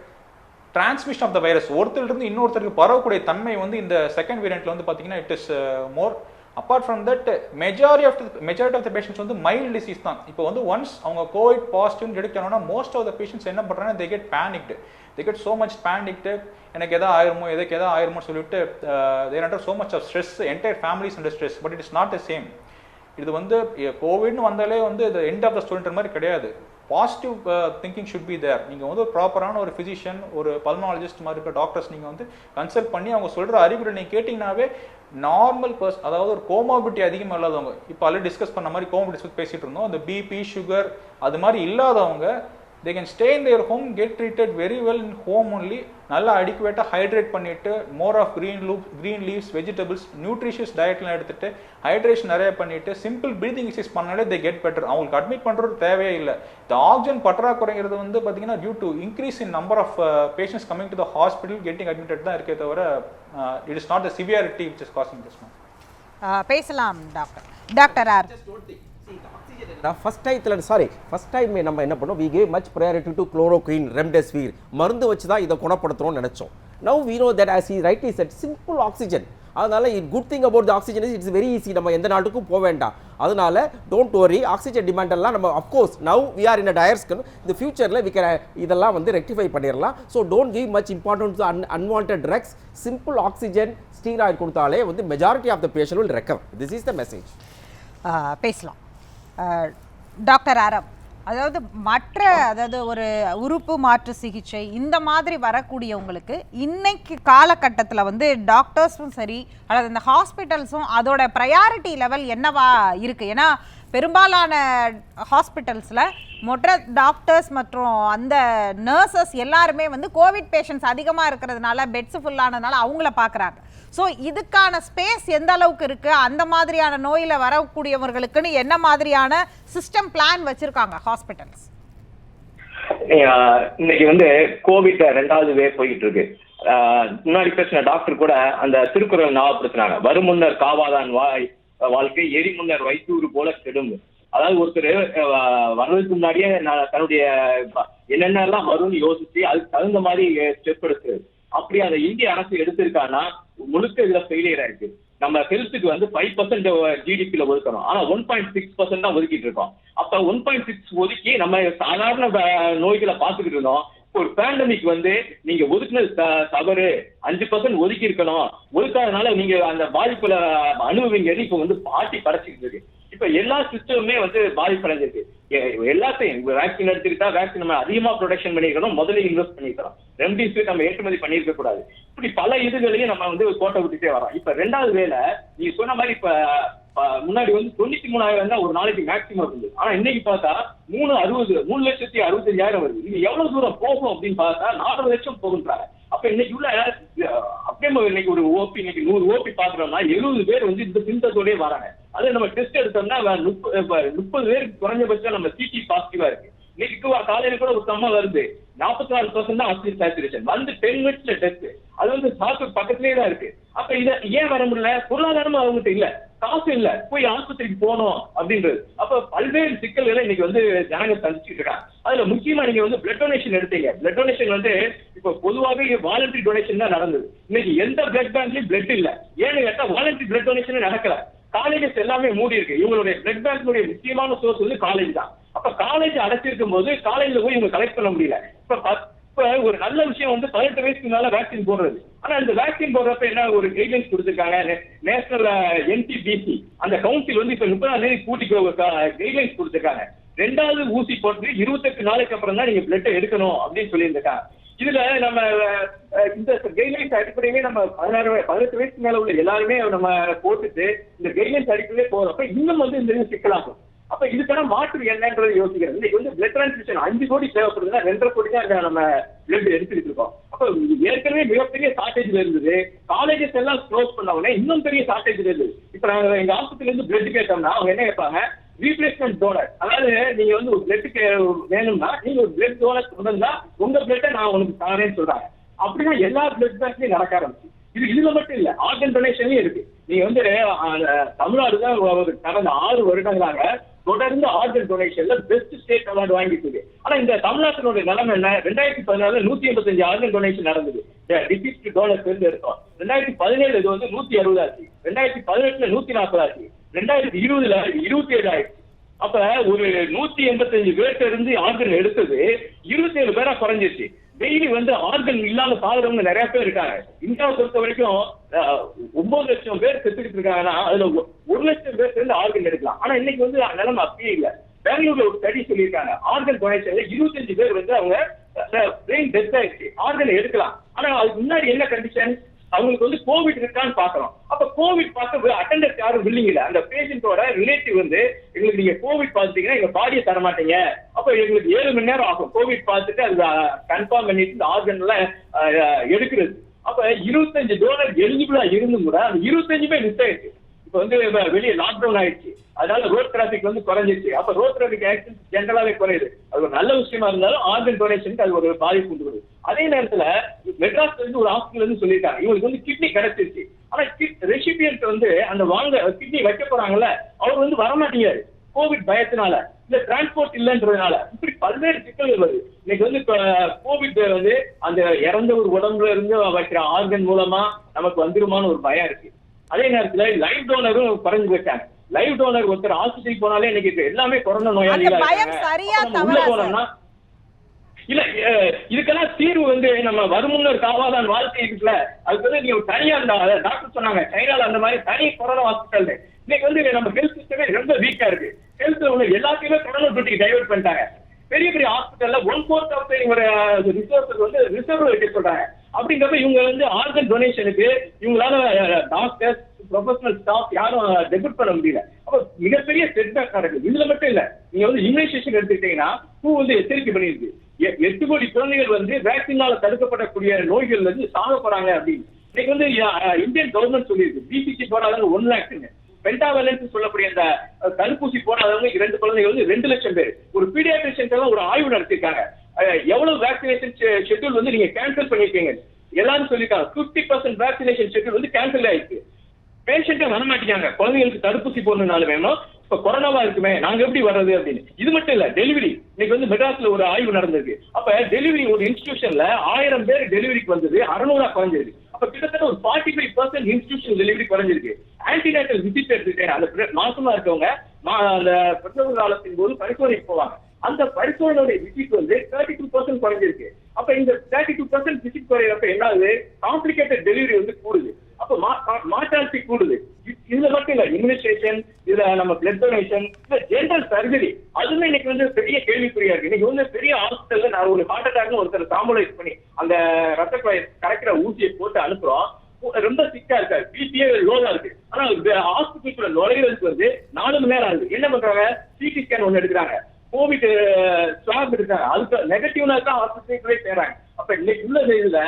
Transmission of the virus ஒருத்தருக்கு இன்னொருத்தருக்கு பரவக்கூடிய தன்மை வந்து இந்த செகண்ட் வேரியன்ட்ல வந்து பார்த்தீங்கன்னா it is more. Apart from that majority of the patients வந்து மைல்டு டிசீஸ் தான். இப்போ வந்து ஒன்ஸ் அவங்க கோவிட் பாசிட்டிவ் டிடெக்ட் ஆனோம்னா மோஸ்ட் ஆஃப் த பேஷண்ட்ஸ் என்ன பண்ணுறாங்கன்னா they get panicked, they get so much panicked, எனக்கு எதாவது ஆயிருமோ எதாவது ஆயிருமோ சொல்லிட்டு they're under so much of stress, entire families under stress. But it is not the same. இது வந்து கோவிட்னு வந்தாலே வந்து இது எண்ட் ஆஃப் த ஸ்டோரின்ற மாதிரி கிடையாது. Positive thinking should be there. நீங்கள் வந்து ஒரு ப்ராப்பரான ஒரு ஃபிசிஷியன், ஒரு பல்மாலஜிஸ்ட் மாதிரி இருக்க டாக்டர்ஸ் நீங்கள் வந்து கன்சல்ட் பண்ணி அவங்க சொல்கிற அறிகுறி நீங்கள் கேட்டிங்கனாவே நார்மல் அதாவது ஒரு கோமாபிலிட்டி அதிகமாக இல்லாதவங்க, இப்போ ஆல்ரெடி டிஸ்கஸ் பண்ண மாதிரி கோமாபிலிட்டிஸ் பேசிகிட்டு இருந்தோம், அந்த பிபி சுகர் அது மாதிரி இல்லாதவங்க they can stay in their home, get treated very well in home only. நல்லா அடிக்குவேட்டா ஹைட்ரேட் பண்ணிட்டு more of green leaves vegetables nutritious டயட்லாம் எடுத்துட்டு ஹைட்ரேஷன் நிறைய பண்ணிட்டு சிம்பிள் பிரீதிங் எக்ஸசைஸ் பண்ணாலே they get better. அவங்களுக்கு அட்மிட் பண்ணுறது தேவையே இல்லை. இந்த ஆக்சிஜன் பற்றாக்குறைங்கிறது வந்து பார்த்தீங்கன்னா due to increase in number of patients coming to the hospital getting admitted தான் இருக்கே தவிர it is not the severity which is causing this one. பேசலாம் டாக்டர் ஆர். ஃபர்ஸ்ட் டைம் நம்ம என்ன பண்ணோம், we gave much priority to chloroquine, remdesivir மருந்து வச்சு தான் இதை குணப்படுத்துறோம்னு நினைச்சோம். Now we know that as he rightly said, simple oxygen. அதனால good thing about the oxygen is it's very easy. நம்ம எந்த நாட்டுக்கும் போக வேண்டாம். அதனால டோன்ட் வரி, ஆக்சிஜன் டிமாண்ட் எல்லாம் நம்ம of course now we are in a டயர்ஸ்கன் இந்த ஃபியூச்சரில் வி கேன் இதெல்லாம் வந்து ரெக்டிஃபை பண்ணிடலாம். So don't give much importance to unwanted drugs. Simple oxygen steroid கொடுத்தாலே வந்து majority of the patient will recover. This is the message. பேசலாம் டாக்டர் ஆரம். அதாவது ஒரு உறுப்பு மாற்று சிகிச்சை இந்த மாதிரி வரக்கூடியவங்களுக்கு இன்னைக்கு காலகட்டத்தில் வந்து டாக்டர்ஸும் சரி அல்லது இந்த ஹாஸ்பிட்டல்ஸும் அதோட ப்ரையாரிட்டி லெவல் என்னவா இருக்குது? ஏன்னா பெரும்பாலான ஹாஸ்பிட்டல்ஸில் மொத்த டாக்டர்ஸ் மற்றும் அந்த நர்சஸ் எல்லாருமே வந்து கோவிட் பேஷண்ட்ஸ் அதிகமாக இருக்கிறதுனால பெட்ஸ் ஃபுல்லானதுனால அவங்கள பார்க்குறாங்க. ஸோ இதுக்கான ஸ்பேஸ் எந்த அளவுக்கு இருக்குது? அந்த மாதிரியான நோயில் வரக்கூடியவர்களுக்குன்னு என்ன மாதிரியான சிஸ்டம் பிளான் வச்சுருக்காங்க ஹாஸ்பிட்டல்ஸ்? இன்னைக்கு வந்து கோவிட் 2வது வேவ் போயிட்டு இருக்கு. முன்னாடி பேசின டாக்டர் கூட அந்த திருக்குறள் ஞாபகப்படுத்தினாங்க, வருமுன்னர் காவாதான் வாழ்க்கை எரி முன்னர் வைத்தூறு போல கெடும். அதாவது ஒருத்தர் வர்றதுக்கு முன்னாடியே தன்னுடைய என்னென்னலாம் வரும்னு யோசிச்சு அதுக்கு தகுந்த மாதிரி ஸ்டெப் எடுத்து அப்படி அதை இந்திய அரசு எடுத்திருக்காங்கன்னா முழுக்க இதுல ஃபெயிலியர் ஆயிருக்கு. நம்ம ஹெல்த்துக்கு வந்து 5% ஜிடிபியில ஒதுக்கணும், ஆனா 1.6% தான் ஒதுக்கிட்டு இருக்கோம். அப்ப 1.6 ஒதுக்கி நம்ம சாதாரண நோய்களை பார்த்துக்கிட்டு இருந்தோம். ஒரு பேண்டமிக் வந்து நீங்க ஒதுக்குனது தவறு, 5% ஒதுக்கி இருக்கணும், ஒதுக்காதனால நீங்க அந்த பாதிப்புல அனுபவிங்க. இப்ப வந்து பாட்டி படைச்சிக்கிட்டு இருக்கு. இப்ப எல்லா சிஸ்டமுமே வந்து பாதிப்படைஞ்சிருக்கு. எல்லாத்தையும் வேக்சின் எடுத்துக்கிட்டா வேக்சின் நம்ம அதிகமா ப்ரொடக்ஷன் பண்ணிருக்கணும், முதல்ல இன்வெஸ்ட் பண்ணிருக்கிறோம். ரெம்டிசிவிர் நம்ம ஏற்றுமதி பண்ணிருக்க கூடாது. இப்படி பல இதுகளையும் நம்ம வந்து கோட்டை விட்டுட்டே வரோம். இப்ப 2வது வேலை நீங்க சொன்ன மாதிரி இப்ப முன்னாடி வந்து 93,000 தான் ஒரு நாளைக்கு மேக்சிமம் இருந்தது. ஆனா இன்னைக்கு பார்த்தா 3,60,65,000 வருது. இது எவ்வளவு தூரம் போகும் அப்படின்னு பார்த்தா 4 லட்சம் போகுன்றாங்க. அப்ப இன்னைக்கு உள்ள அப்படியே இன்னைக்கு ஒரு ஓபி இன்னைக்கு 100 ஓபி பாக்குறோம்னா 70 பேர் வந்து இந்த சிம்டத்தோடய வராங்க. அது நம்ம டெஸ்ட் எடுத்தோம்னா 30 பேருக்கு குறைஞ்சபட்சம் நம்ம சிடி பாசிட்டிவா இருக்கு. இன்னைக்கு காலையில கூட ஒரு அம்மா வருது 44% தான் ஆக்சிஜன் சேச்சுரேஷன் வந்து 10 மினிட்ஸ்ல டெத். அது வந்து ஹாஸ்பிட்டல் பக்கத்துலயே தான் இருக்கு. அப்ப இதை ஏன் வர முடியல? பொருளாதாரமா அவங்ககிட்ட இல்ல, காசு இல்ல, போய் ஆஸ்பத்திரிக்கு போகணும் அப்படின்றது. அப்ப பல்வேறு சிக்கல்களை இன்னைக்கு வந்து ஜனங்க சந்திச்சுட்டு இருக்காங்க. அதுல முக்கியமா நீங்க வந்து பிளட் டொனேஷன் எடுத்தீங்க. பிளட் டொனேஷன் வந்து இப்ப பொதுவாகவே வாலண்டரி டொனேஷன் தான் நடந்தது. இன்னைக்கு எந்த பிளட் பேங்க்லயும் பிளட் இல்ல. ஏன்னு கேட்டா வாலண்டரி பிளட் டொனேஷன் நடக்கல. காலேஜஸ் எல்லாமே மூடி இருக்கு. இவங்களுடைய பிளட் பேங்க் முக்கியமான சோர்ஸ் வந்து காலேஜ் தான். அப்ப காலேஜ் அடைச்சிருக்கும் போது காலேஜ்ல போய் இவங்க கலெக்ட் பண்ண முடியல. இப்ப ஒரு நல்ல விஷயம் வந்து 18 வயசுக்கு மேல வேக்சின் போடுறது. ஆனா இந்த வேக்சின் போடுறப்ப என்ன ஒரு கைட்லைன்ஸ் கொடுத்திருக்காங்க, நேஷனல் NTBC அந்த கவுன்சில் வந்து இப்ப 30ஆம் தேதி கூட்டி கைட்லைன்ஸ் கொடுத்திருக்காங்க. 2வது ஊசி போட்டு 28 நாளைக்கு அப்புறம் தான் நீங்க பிளட் எடுக்கணும் அப்படின்னு சொல்லியிருக்காங்க. இதுல நம்ம இந்த கைட்லைன்ஸ் அடிப்படையிலே நம்ம 18 வயசுக்கு மேல உள்ள எல்லாருமே நம்ம போட்டுட்டு இந்த கைட்லைன்ஸ் அடிப்படையிலே போறப்ப இன்னும் வந்து இந்த சிக்கலாகும். அப்ப இதுக்கான மாற்று என்னன்றது யோசிக்கிறது. இன்னைக்கு வந்து பிளட் டிரான்ஸ்மிஷன் 5 கோடி தேவைப்படுதுன்னா 2.5 கோடி தான் நம்ம பிளட் எடுத்துக்கிட்டு இருக்கோம். அப்ப ஏற்கனவே மிகப்பெரிய ஷார்டேஜ்ல இருந்தது. காலேஜஸ் எல்லாம் க்ளோஸ் பண்ண உடனே இன்னும் பெரிய ஷார்டேஜ்ல இருந்தது. இப்ப நாங்க எங்க ஆஸ்பத்திரியில இருந்து பிளட் கேட்டோம்னா அவங்க என்ன கேட்பாங்க, ரீப்ளேஸ்மெண்ட் டோனர். அதாவது நீங்க வந்து ஒரு பிளட் வேணும்னா நீங்க ஒரு பிளட் டோனர் கொண்டா உங்க பிளட்டை நான் உங்களுக்கு தரேன்னு சொல்றாங்க. அப்படின்னா எல்லா பிளட் பேங்க்லயும் நடக்க ஆரம்பிச்சு. இதுல மட்டும் இல்ல, ஆர்கன் டொனேஷன்லயும் இருக்கு. நீங்க வந்து தமிழ்நாடு தான் கடந்த 6 வருடங்களாக தொடர்ந்து ஆர்கன் டொனேஷன்ல பெஸ்ட் ஸ்டேட் அவார்டு வாங்கிட்டு இருக்கு. ஆனா இந்த தமிழ்நாட்டினுடைய நிலைமை என்ன? 2014 185 ஆர்கன் டொனேஷன் நடந்தது. டிசீஸ்ட் டோனர்ஸ் இருந்து எடுத்தோம். 2017 இது வந்து 160 ஆச்சு. 2018 140 ஆச்சு. 2020 27 ஆயிடுச்சு. அப்ப ஒரு 185 பேர்ட்ட இருந்து ஆர்கன் எடுத்தது 27 பேரா குறைஞ்சிருச்சு. டெய்லி வந்து ஆர்கன் இல்லாம சாகுறவங்க நிறைய பேர் இருக்காங்க. இந்தியாவை பொறுத்த வரைக்கும் 9 லட்சம் பேர் செத்துக்கிட்டு இருக்காங்கன்னா அதுல 1 லட்சம் பேர் இருந்து ஆர்கன் எடுக்கலாம். ஆனா இன்னைக்கு வந்து நிலைமை அப்படியே இல்ல. பெங்களூர்ல ஒரு ஸ்டடி சொல்லியிருக்காங்க, ஆர்கன் டொனேஷன்ல 25 பேர் வந்து அவங்க பிரெயின் டெத் ஆயிடுச்சு, ஆர்கன் எடுக்கலாம். ஆனா அதுக்கு முன்னாடி என்ன கண்டிஷன், அவங்களுக்கு வந்து கோவிட் இருக்கான்னு பாக்குறோம். அப்ப கோவிட் பார்த்து அட்டெண்டன்ஸ் யாரும் வில்லிங் இல்ல. அந்த பேஷண்டோட ரிலேட்டிவ் வந்து எங்களுக்கு நீங்க கோவிட் பார்த்துட்டீங்கன்னா எங்க பாடியை தர மாட்டீங்க, அப்ப எங்களுக்கு 7 மணி நேரம் ஆகும் கோவிட் பார்த்துட்டு அது கன்ஃபார்ம் பண்ணிட்டு இந்த ஆர்கன் எல்லாம் எடுக்கிறது. அப்ப 25 டோனர் எலிஜிபிளா இருந்தும் கூட அந்த 25 மிஸ் ஆயிடுச்சு. இப்ப வந்து வெளியே லாக்டவுன் ஆயிடுச்சு, அதனால ரோட் டிராபிக் வந்து குறைஞ்சிருச்சு. அப்ப ரோட் டிராபிக் ஆக்சிடென்ட் ஜென்ரலாவே குறையுது. அது ஒரு நல்ல விஷயமா இருந்தாலும் ஆர்கன் டொனேஷனுக்கு அது ஒரு பாதிப்பு உண்டு வருது. அதே நேரத்துல மெட்ராஸ்ல இருந்து ஒரு ஹாஸ்பிட்டல் இருந்து சொல்லியிருக்காங்க இவங்களுக்கு வந்து கிட்னி கிடைச்சிருச்சு. ஆனா ரெசிபியன்ட் வந்து அந்த வாங்க கிட்னி வைக்க போறாங்கல்ல அவர் வந்து வரமாட்டேங்காரு கோவிட் பயத்தினால, இல்ல டிரான்ஸ்போர்ட் இல்லைன்றதுனால. இப்படி பல்வேறு சிக்கல்கள் வருது. இன்னைக்கு வந்து கோவிட் வந்து அந்த இறந்த ஒரு உடம்புல இருந்து வைக்கிற ஆர்கன் மூலமா நமக்கு வந்துருமான ஒரு பயம் இருக்கு. அதே நேரத்துல லைவ் டோனரும் குறைஞ்சு போயிட்டாங்க. லைவ் டோனர் ஒருத்தர் ஆஸ்பத்திரிக்கு போனாலே இன்னைக்கு எல்லாமே கொரோனா நோயாளிகளா உள்ள போனோம்னா இல்ல இதுக்கெல்லாம் தீர்வு வந்து நம்ம வருமுன்னர் காவாதான் வாழ்க்கை இருக்குல்ல, அதுக்கு வந்து நீங்க தனியா டாக்டர் சொன்னாங்க சைனால அந்த மாதிரி தனி கொரோனா ஹாஸ்பிட்டல். இன்னைக்கு வந்து நம்ம ஹெல்த் சிஸ்டமே ரொம்ப வீக்கா இருக்கு. ஹெல்த்ல உள்ள எல்லாத்தையுமே கொரோனா டியூட்டிக்கு டைவர்ட் பண்ணிட்டாங்க. பெரிய பெரிய ஹாஸ்பிட்டல்ல 1/4 ஆஃப் ரிசோர்ஸஸ் வந்து ரிசர்வ் வைக்க சொல்றாங்க. அப்படிங்கிறப்ப இவங்க வந்து ஆர்கன் டொனேஷனுக்கு இவங்களால டாக்டர்ஸ் ப்ரொஃபஷனல் ஸ்டாஃப் யாரும் டெபியூட் பண்ண முடியல. அப்ப மிகப்பெரிய செட்பேக் நடக்குது. இதுல மட்டும் இல்ல, நீங்க வந்து இம்யூனைசேஷன் எடுத்துக்கிட்டீங்கன்னா வந்து எச்சரிக்கை பண்ணிருக்கு 8 கோடி குழந்தைகள் வந்து வேக்சினால தடுக்கப்படக்கூடிய நோய்கள்ல இருந்து சாக போறாங்க அப்படின்னு. இன்னைக்கு வந்து இந்தியன் கவர்மெண்ட் சொல்லியிருக்கு பிசிசி போடாதவங்க 1 லேக்ஸ், பென்டாவலன்ஸ் சொல்லக்கூடிய அந்த தடுப்பூசி போடாதவங்க 2 குழந்தைகள் வந்து 2 லட்சம் பேர். ஒரு பீடியாட்ரிஷியன் எல்லாம் ஒரு ஆய்வு நடத்திருக்காங்க. எவ்வளவு வேக்சினேஷன் ஷெட்யூல் வந்து நீங்க கேன்சல் பண்ணிருக்கீங்க எல்லாரும் சொல்லிருக்காங்க. 50% வேக்சினேஷன் ஷெட்யூல் வந்து கேன்சல் ஆயிருக்கு. பேஷண்டே வர மாட்டேங்காங்க. குழந்தைகளுக்கு தடுப்பூசி போடணும்னால வேணும், இப்ப கொரோனாவா இருக்குமே நாங்க எப்படி வர்றது அப்படின்னு. இது மட்டும் இல்ல, டெலிவரி இன்னைக்கு வந்து மெட்ராஸ்ல ஒரு ஆய்வு நடந்திருக்கு. அப்ப டெலிவரி ஒரு இன்ஸ்டிடியூஷன்ல 1000 பேர் டெலிவரிக்கு வந்தது 600 குறைஞ்சிருக்கு. அப்ப கிட்டத்தட்ட ஒரு 45% இன்ஸ்டிடியூஷன் டெலிவரி குறைஞ்சிருக்கு. ஆன்டிநேட்டல் விசிட் எடுத்துக்கிட்டேன், அந்த மாசமா இருக்கவங்க அந்த பிரசவ காலத்தின் போது பரிசோதனைக்கு போவாங்க. அந்த பரிசோதனையுடைய விசிட் வந்து 32% குறைஞ்சிருக்கு. அப்ப இந்த 32% விசிட் குறையிறப்ப என்ன, காம்ப்ளிகேட்டட் டெலிவரி வந்து கூடுது. அப்ப மார்டாலிட்டி கூடுது. இதுல மட்டும் இல்ல, இம்யூனைசேஷன், இதுல நம்ம பிளட் டொனேஷன், இல்ல ஜெனரல் சர்ஜரி, அதுவுமே இன்னைக்கு வந்து பெரிய கேள்விக்குறியா இருக்கு. இன்னைக்கு வந்து பெரிய ஹாஸ்பிட்டல்ல நான் ஒரு ஹார்ட் அட்டாக்னு ஒருத்தர் தாம்பலைஸ் பண்ணி அந்த ரத்த குழாய் கரைக்கிற ஊசியை போட்டு அனுப்புறோம். ரொம்ப சிக்கா இருக்காரு, பிபிஏ லோவா இருக்கு. ஆனா ஹாஸ்பிட்டலுக்குள்ள நுழைகிறதுக்கு வந்து 4 மணி நேரம் ஆகுது. என்ன பண்றாங்க, சிடி ஸ்கேன் ஒண்ணு எடுக்கிறாங்க, கோவிட் ஸ்வாப் எடுக்கிறாங்க, அதுக்கு நெகட்டிவ்னா தான் ஹாஸ்பிட்டலுக்குள்ளே சேராங்க. அப்ப இன்னைக்கு உள்ள இதுல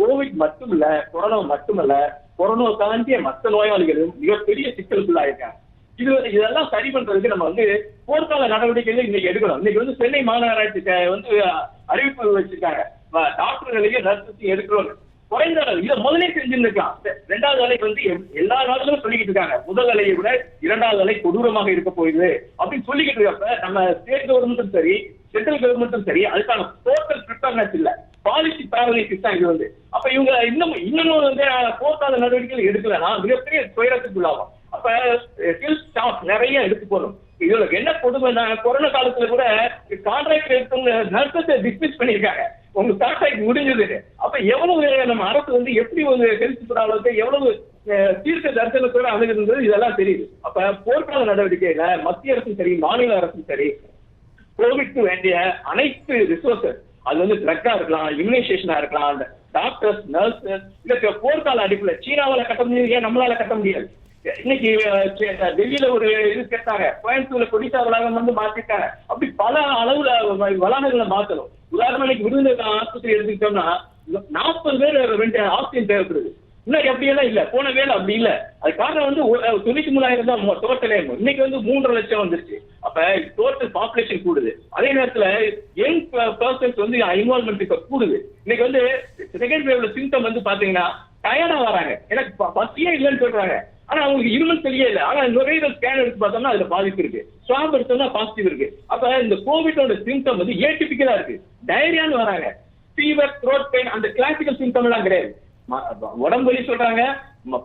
கோவிட் மட்டும் இல்ல, கொரோனா மட்டுமல்ல, கொரோனா தாண்டிய மற்ற நோயாளிகளும் மிகப்பெரிய சிக்கலுக்குள்ளாயிருக்காங்க. இதெல்லாம் சரி பண்றதுக்கு நம்ம வந்து போர்க்கால நடவடிக்கைகளை இன்னைக்கு எடுக்கணும். இன்னைக்கு வந்து சென்னை மாநகராட்சி வந்து அறிவிப்பு வச்சிருக்காங்க, டாக்டர்களையும் நர்ஸையும் எடுக்கிறோம். குறைந்த அளவு இதை முதலே செஞ்சிருக்கான். 2வது அலை வந்து எல்லா நாடுகளும் சொல்லிக்கிட்டு இருக்காங்க, முதல் அலையை விட 2வது அலை கொடூரமாக இருக்க போகுது அப்படின்னு சொல்லிக்கிட்டு இருக்கப்ப நம்ம ஸ்டேட் கவர்மெண்ட்டும் சரி சென்ட்ரல் கவர்மெண்ட்டும் சரி அதுக்கான டோட்டல் ப்ரிப்பேர்னஸ் இல்ல, பாலிசி பேரலைசிஸ் தான் இது வந்து. அப்ப இவங்க இன்னும் வந்து போர்க்கால நடவடிக்கைகள் எடுக்கலன்னா மிகப்பெரிய துயரத்துக்குள்ளாகும். அப்ப ஹெல்த் ஸ்டாஃப் நிறைய எடுத்து போகணும். இதுல என்ன கொடுமை, கொரோனா காலத்துல கூட கான்ட்ராக்ட் எடுத்தவங்க நர்சஸை டிஸ்மிஸ் பண்ணிருக்காங்க, உங்க கான்ட்ராக்ட் முடிஞ்சது. அப்ப எவ்வளவு நம்ம அரசு வந்து எப்படி ஒரு ஹெல்த் ப்ராப்ளத்தை எவ்வளவு தீர்க்க தரிசனத்தோட அணுகுறது இதெல்லாம் தெரியுது. அப்ப போர்க்கால நடவடிக்கையில மத்திய அரசும் சரி மாநில அரசும் சரி கோவிட்க்கு வேண்டிய அனைத்து ரிசோர்சஸ், அது வந்து ட்ரக்கா இருக்கலாம், இம்யூனைசேஷனா இருக்கலாம், அந்த டாக்டர்ஸ் நர்சஸ், இல்ல போர்க்கால அடிப்புல சீனாவால கட்ட முடியாது, ஏன் நம்மளால கட்ட முடியாது? இன்னைக்கு டெல்லியில ஒரு இது கேட்டாங்க, கோயம்புத்தூர்ல கொடிசா வளாகம் வந்து மாத்திருக்காங்க. அப்படி பல அளவுல வளாகங்களை மாத்தணும். உதாரணமா இன்னைக்கு விருதுநகர் ஆஸ்பத்திரி எடுத்துக்கிட்டோம்னா 40 பேர் ரெண்டு ஆக்சிஜன் தேவைப்படுது. முன்னாடி அப்படியெல்லாம் இல்ல, போன வேலை அப்படி இல்ல. அது காரணம் வந்து 93,000 தான் டோட்டலே, இன்னைக்கு வந்து 3.5 லட்சம் வந்துருச்சு. அப்ப டோட்டல் பாப்புலேஷன் கூடுது, அதே நேரத்துல யங் பர்சன்ஸ் வந்து இன்வால்வ்மெண்ட் இப்ப கூடுது. இன்னைக்கு வந்து செகண்ட் வேவ்ல சிம்டம் வந்து பாத்தீங்கன்னா டயர்டா வராங்க, எனக்கு பசியே இல்லைன்னு சொல்றாங்க, ஆனா அவங்களுக்கு இருமல் தெரியல. ஆனா நுரையீரல் ஸ்கேன் எடுத்து பார்த்தோம்னா அதுல பாதிப்பு இருக்கு, ஸ்வாப் எடுத்தோம்னா பாசிட்டிவ் இருக்கு. அப்ப இந்த கோவிடோட சிம்டம் வந்து ஏடிபிக்கலா இருக்கு, டயரியான்னு வராங்க, ஃபீவர், த்ரோட் பெயின், அந்த கிளாசிக்கல் சிம்டம் எல்லாம் கிடையாது. உடம்பு வலி சொல்றாங்க,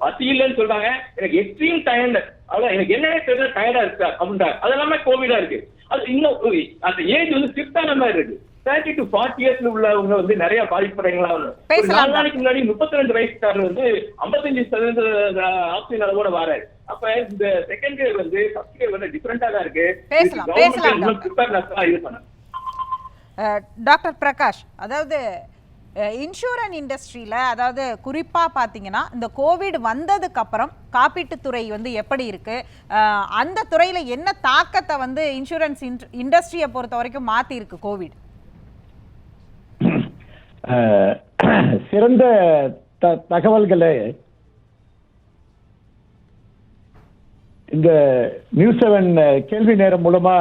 பசி இல்லைன்னு சொல்றாங்க, எனக்கு எக்ஸ்ட்ரீம் டயர்ட்னஸ், அவ்வளவு எனக்கு என்னன்னே தெரியல, டயர்டா இருக்கு அப்படின்றாங்க. அது எல்லாமே கோவிடா இருக்கு. அது இன்னும் அந்த ஏஜ் வந்து ஷிஃப்டான மாதிரி இருக்கு. 30 to 40 இயர்ஸ்ல உள்ளவங்க வந்து நிறைய பாதிப்படைங்களா. 4 நாளைக்கு முன்னாடி 32 வயசுக்காரர் வந்து 55% ஆக்சிஜன் அளவோட வராரு. அப்ப இந்த செகண்ட் வேவ் வந்து ஃபர்ஸ்ட் வேவ் வந்து டிஃபரெண்டா தான் இருக்கு. டாக்டர் பிரகாஷ், அதாவது இன்சூரன்ஸ் இண்டஸ்ட்ரியில, அதாவது குறிப்பா பாத்தீங்கன்னா இந்த கோவிட் வந்ததுக்கு அப்புறம் காப்பீட்டுத்துறை வந்து எப்படி இருக்கு, அந்த துறையில என்ன தாக்கத்தை வந்து இன்சூரன்ஸ் இண்டஸ்ட்ரியை பொறுத்த வரைக்கும் மாத்தி இருக்கு கோவிட்? சிறந்த தகவல்களை இந்த நியூஸ் 7 கேள்வி நேரம் மூலமா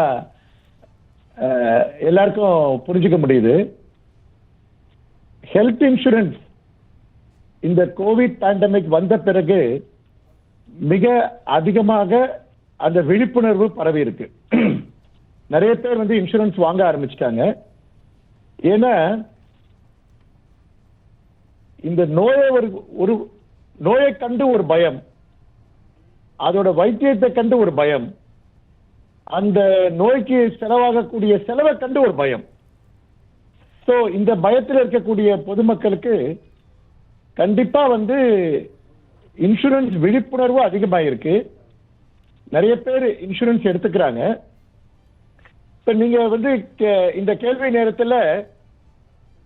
எல்லாருக்கும் புரிஞ்சுக்க முடியுது. ஹெல்த் இன்சூரன்ஸ் இந்த கோவிட் பேண்டமிக் வந்த பிறகு மிக அதிகமாக அந்த விழிப்புணர்வு பரவி இருக்கு. நிறைய பேர் வந்து இன்சூரன்ஸ் வாங்க ஆரம்பிச்சிட்டாங்க. ஏன்னா இந்த ஒரு நோயை கண்டு ஒரு பயம், அதோட வைத்தியத்தை கண்டு ஒரு பயம், அந்த நோய்க்கு செலவாகக்கூடிய செலவை கண்டு ஒரு பயம். ஸோ இந்த பயத்தில் இருக்கக்கூடிய பொதுமக்களுக்கு கண்டிப்பா வந்து இன்சூரன்ஸ் விழிப்புணர்வு அதிகமாயிருக்கு. நிறைய பேர் இன்சூரன்ஸ் எடுத்துக்கிறாங்க. இப்ப நீங்க வந்து இந்த கேள்வி நேரத்தில்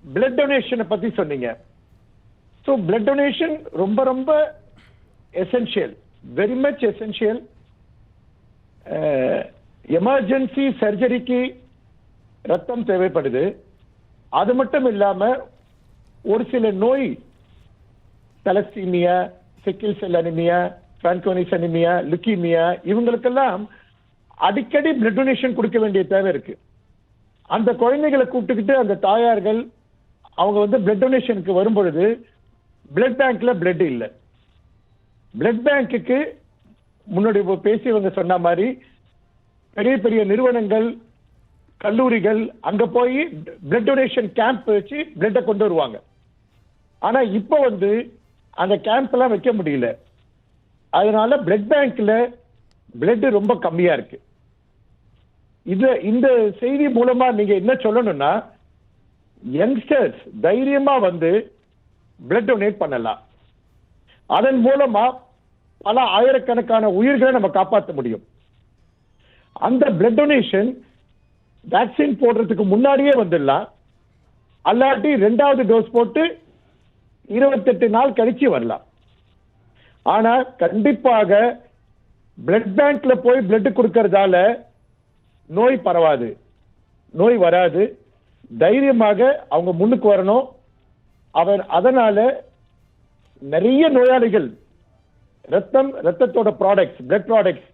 பிளட் டொனேஷனை பத்தி சொன்னீங்க. ஸோ பிளட் டொனேஷன் ரொம்ப ரொம்ப essential, very much essential. Emergency சர்ஜரிக்கு ரத்தம் தேவைப்படுது. அது மட்டும் இல்லாம ஒரு சில நோய், thalassaemia, sickle cell anaemia, Fanconi's anaemia, leukaemia, இவங்களுக்கெல்லாம் அடிக்கடி பிளட் டொனேஷன் கொடுக்க வேண்டிய தேவை இருக்கு. அந்த குழந்தைகளை கூப்பிட்டுக்கிட்டு அந்த தாயார்கள் அவங்க வந்து பிளட் டொனேஷனுக்கு வரும்பொழுது பிளட் பேங்க்ல பிளட் இல்லை. பிளட் பேங்க்குக்கு முன்னாடி பேசியவங்க சொன்ன மாதிரி பெரிய பெரிய நிறுவனங்கள், கல்லூரிகள் அங்க போய் பிளட் டொனேஷன் கேம்ப் வச்சு பிளட்டை கொண்டு வருவாங்க. ஆனா இப்ப வந்து அந்த கேம்ப் எல்லாம் வைக்க முடியல. அதனால பிளட் பேங்க்ல பிளட் ரொம்ப கம்மியா இருக்கு. இந்த செய்தி மூலமா நீங்க என்ன சொல்லணும்னா, யங்ஸ்டர்ஸ் தைரியமா வந்து பிளட் டொனேட் பண்ணலாம். அதன் மூலமா பல ஆயிரக்கணக்கான உயிர்களை நம்ம காப்பாற்ற முடியும். அந்த பிளட் டொனேஷன் வேக்சின் போடுறதுக்கு முன்னாடியே வந்துடலாம், அல்லாட்டி 2வது டோஸ் போட்டு 28 நாள் கழிச்சு வரலாம். ஆனா கண்டிப்பாக பிளட் பேங்க்ல போய் பிளட் கொடுக்கறதால நோய் பரவாது, நோய் வராது. தைரியமாக அவங்க முன்னுக்கு வரணும். அதனால நிறைய நோயாளிகள் ரத்தத்தோட ப்ராடக்ட்ஸ், பிளட் ப்ராடக்ட்ஸ்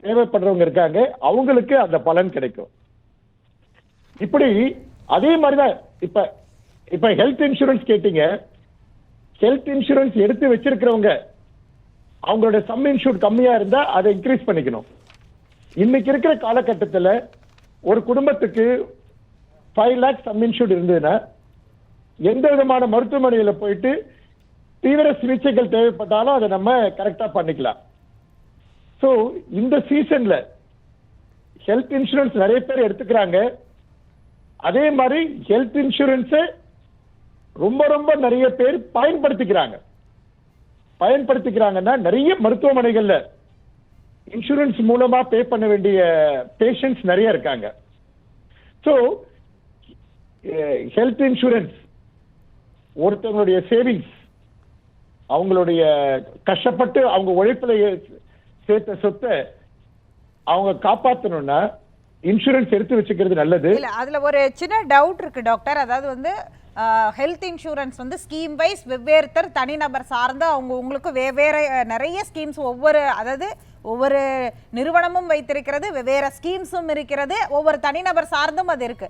தேவைப்படுறவங்க இருக்காங்க, அவங்களுக்கு அந்த பலன் கிடைக்கும். இப்படி அதே மாதிரிதான் இப்ப ஹெல்த் இன்சூரன்ஸ் கேட்டீங்க. ஹெல்த் இன்சூரன்ஸ் எடுத்து வச்சிருக்கிறவங்க அவங்களோட சம் இன்சூர்ட் கம்மியா இருந்தா அதை இன்க்ரீஸ் பண்ணிக்கணும். இன்னைக்கு இருக்கிற காலகட்டத்தில் ஒரு குடும்பத்துக்கு 5 lakhs சம் இன்சூர்ட் இருந்ததுன்னா எந்த விதமான மருத்துவமனையில போயிட்டு தீவிர சிகிச்சைகள் தேவைப்பட்டாலும் அதை நம்ம கரெக்டா பண்ணிக்கலாம். ஸோ இந்த சீசன்ல ஹெல்த் இன்சூரன்ஸ் நிறைய பேர் எடுத்துக்கிறாங்க. அதே மாதிரி ஹெல்த் இன்சூரன்ஸை ரொம்ப ரொம்ப நிறைய பேர் பயன்படுத்திக்கிறாங்கன்னா நிறைய மருத்துவமனைகள்ல இன்சூரன்ஸ் மூலமா பே பண்ண வேண்டிய பேஷண்ட்ஸ் நிறைய இருக்காங்க. ஸோ ஹெல்த் இன்சூரன்ஸ் ஒருத்தவங்களுடைய சேவிங்ஸ், அவங்களுடைய கஷ்டப்பட்டு அவங்க உழைப்பில் சேர்த்த சொத்தை அவங்க காப்பாற்றணும்னா இன்சூரன்ஸ் எடுத்து வச்சுக்கிறது நல்லது. இல்ல அதுல ஒரு சின்ன டவுட் இருக்கு டாக்டர். அதாவது வந்து ஹெல்த் இன்சூரன்ஸ் வந்து ஸ்கீம் வைஸ் வெவ்வேறுத்தர் தனிநபர் சார்ந்து உங்களுக்கு வெவ்வேறு நிறைய ஸ்கீம்ஸ் ஒவ்வொரு நிறுவனமும் வைத்திருக்கிறது, வெவ்வேறு ஸ்கீம்ஸும் இருக்கிறது, ஒவ்வொரு தனிநபர் சார்ந்தும் அது இருக்கு.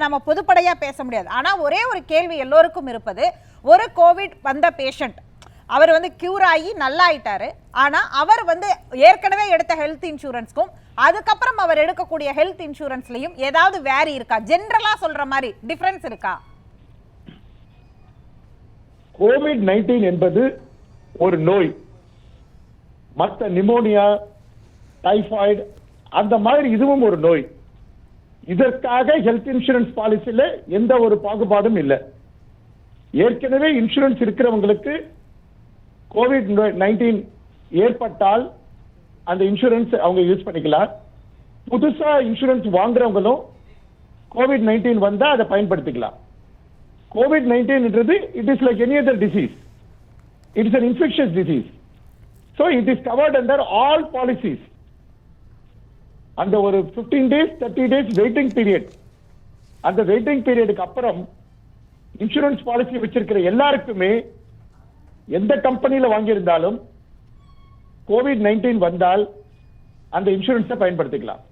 நம்ம பொதுப்படையா பேச முடியாது. ஆனா ஒரே ஒரு கேள்வி எல்லோருக்கும் இருப்பது, ஒரு கோவிட் வந்த பேஷண்ட் அவர் வந்து கியூர் ஆகி நல்லா ஆயிட்டாரு. ஆனா அவர் வந்து ஏற்கனவே எடுத்த ஹெல்த் இன்சூரன்ஸ்க்கும் அதுக்கப்புறம் அவர் எடுக்கக்கூடிய ஹெல்த் இன்சூரன்ஸ்லயும் ஏதாவது வேரி இருக்கா? ஜெனரலா சொல்ற மாதிரி டிஃபரன்ஸ் இருக்கா? கோவிட்-19 என்பது ஒரு நோய். மற்ற நிமோனியா, டைபாய்டு அந்த மாதிரி இதுவும் ஒரு நோய். இதற்காக ஹெல்த் இன்சூரன்ஸ் பாலிசியில எந்த ஒரு பாகுபாடும் இல்லை. ஏற்கனவே இன்சூரன்ஸ் இருக்கிறவங்களுக்கு கோவிட்-19 ஏற்பட்டால் அந்த இன்சூரன்ஸ் அவங்க யூஸ் பண்ணிக்கலாம். புதுசா இன்சூரன்ஸ் வாங்குறவங்களும் கோவிட்-19 வந்தா அதை பயன்படுத்திக்கலாம். COVID-19 it is like any other disease. It is an infectious disease. So it is covered under all policies. அந்த ஒரு 15 days 30 days வெயிட்டிங் பீரியட், அந்த வெயிட்டிங் பீரியடுக்கு அப்புறம் இன்சூரன்ஸ் பாலிசி வச்சிருக்கிற எல்லாருக்குமே எந்த கம்பெனியில வாங்கியிருந்தாலும் கோவிட்-19 வந்தால் அந்த இன்சூரன்ஸை பயன்படுத்திக்கலாம்.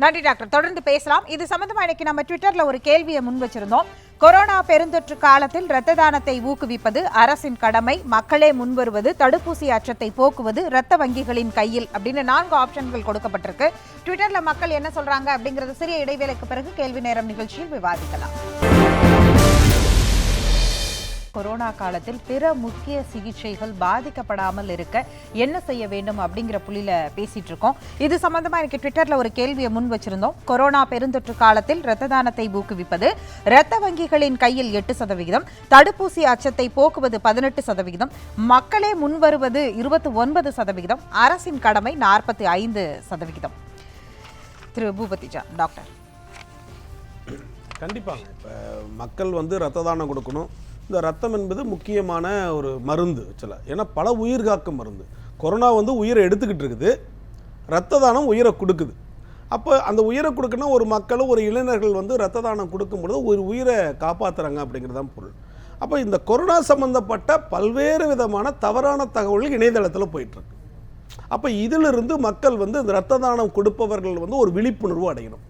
நன்றி டாக்டர், தொடர்ந்து பேசலாம். இது சம்பந்தமா இன்னைக்கு நம்ம ட்விட்டர்ல ஒரு கேள்வியை முன் வச்சிருந்தோம். கொரோனா பெருந்தொற்று காலத்தில் இரத்த தானத்தை ஊக்குவிப்பது அரசின் கடமை, மக்களே முன்வருவது, தடுப்பூசி அச்சத்தை போக்குவது இரத்த வங்கிகளின் கையில் அப்படின்னு 4 ஆப்ஷன்கள் கொடுக்கப்பட்டிருக்கு. ட்விட்டர்ல மக்கள் என்ன சொல்றாங்க அப்படிங்கறது சிறிய இடைவேளைக்கு பிறகு கேள்வி நேரம் நிகழ்ச்சியில் விவாதிக்கலாம். கொரோனா காலத்தில் பிற முக்கிய சிகிச்சைகள் பாதிக்கப்படாமல் இருக்க என்ன செய்ய வேண்டும் அப்படிங்கிற புள்ளியில பேசிட்டு இருக்கோம். இது சம்பந்தமா எனக்கு ட்விட்டர்ல ஒரு கேள்வியை முன் வச்சிருந்தோம். கொரோனா பெருந்தொற்று காலத்தில் இரத்த தானத்தை ஊக்குவிப்பது இரத்த வங்கிகளின் கையில் 8%, தடுப்பூசி அச்சத்தை போக்குவது 18%, மக்களே முன்வருவது 29%, அரசின் கடமை 45%. திரு பூபதிஜா டாக்டர். கண்டிப்பாங்க. இப்போ மக்கள் வந்து ரத்த தானம் கொடுக்கணும். இந்த ரத்தம் என்பது முக்கியமான ஒரு மருந்து ஆக்சுவலாக. ஏன்னா பல உயிர் காக்கும் மருந்து. கொரோனா வந்து உயிரை எடுத்துக்கிட்டு இருக்குது, ரத்த தானம் உயிரை கொடுக்குது. அப்போ அந்த உயிரை கொடுக்கணும் ஒரு மக்களும் ஒரு இளைஞர்கள் வந்து ரத்த தானம் கொடுக்கும்பொழுது ஒரு உயிரை காப்பாற்றுறாங்க அப்படிங்கிறது தான் பொருள். அப்போ இந்த கொரோனா சம்பந்தப்பட்ட பல்வேறு விதமான தவறான தகவல்கள் இணையதளத்தில் போயிட்டுருக்கு. அப்போ இதிலிருந்து மக்கள் வந்து இந்த ரத்த தானம் கொடுப்பவர்கள் வந்து ஒரு விழிப்புணர்வு அடையணும்.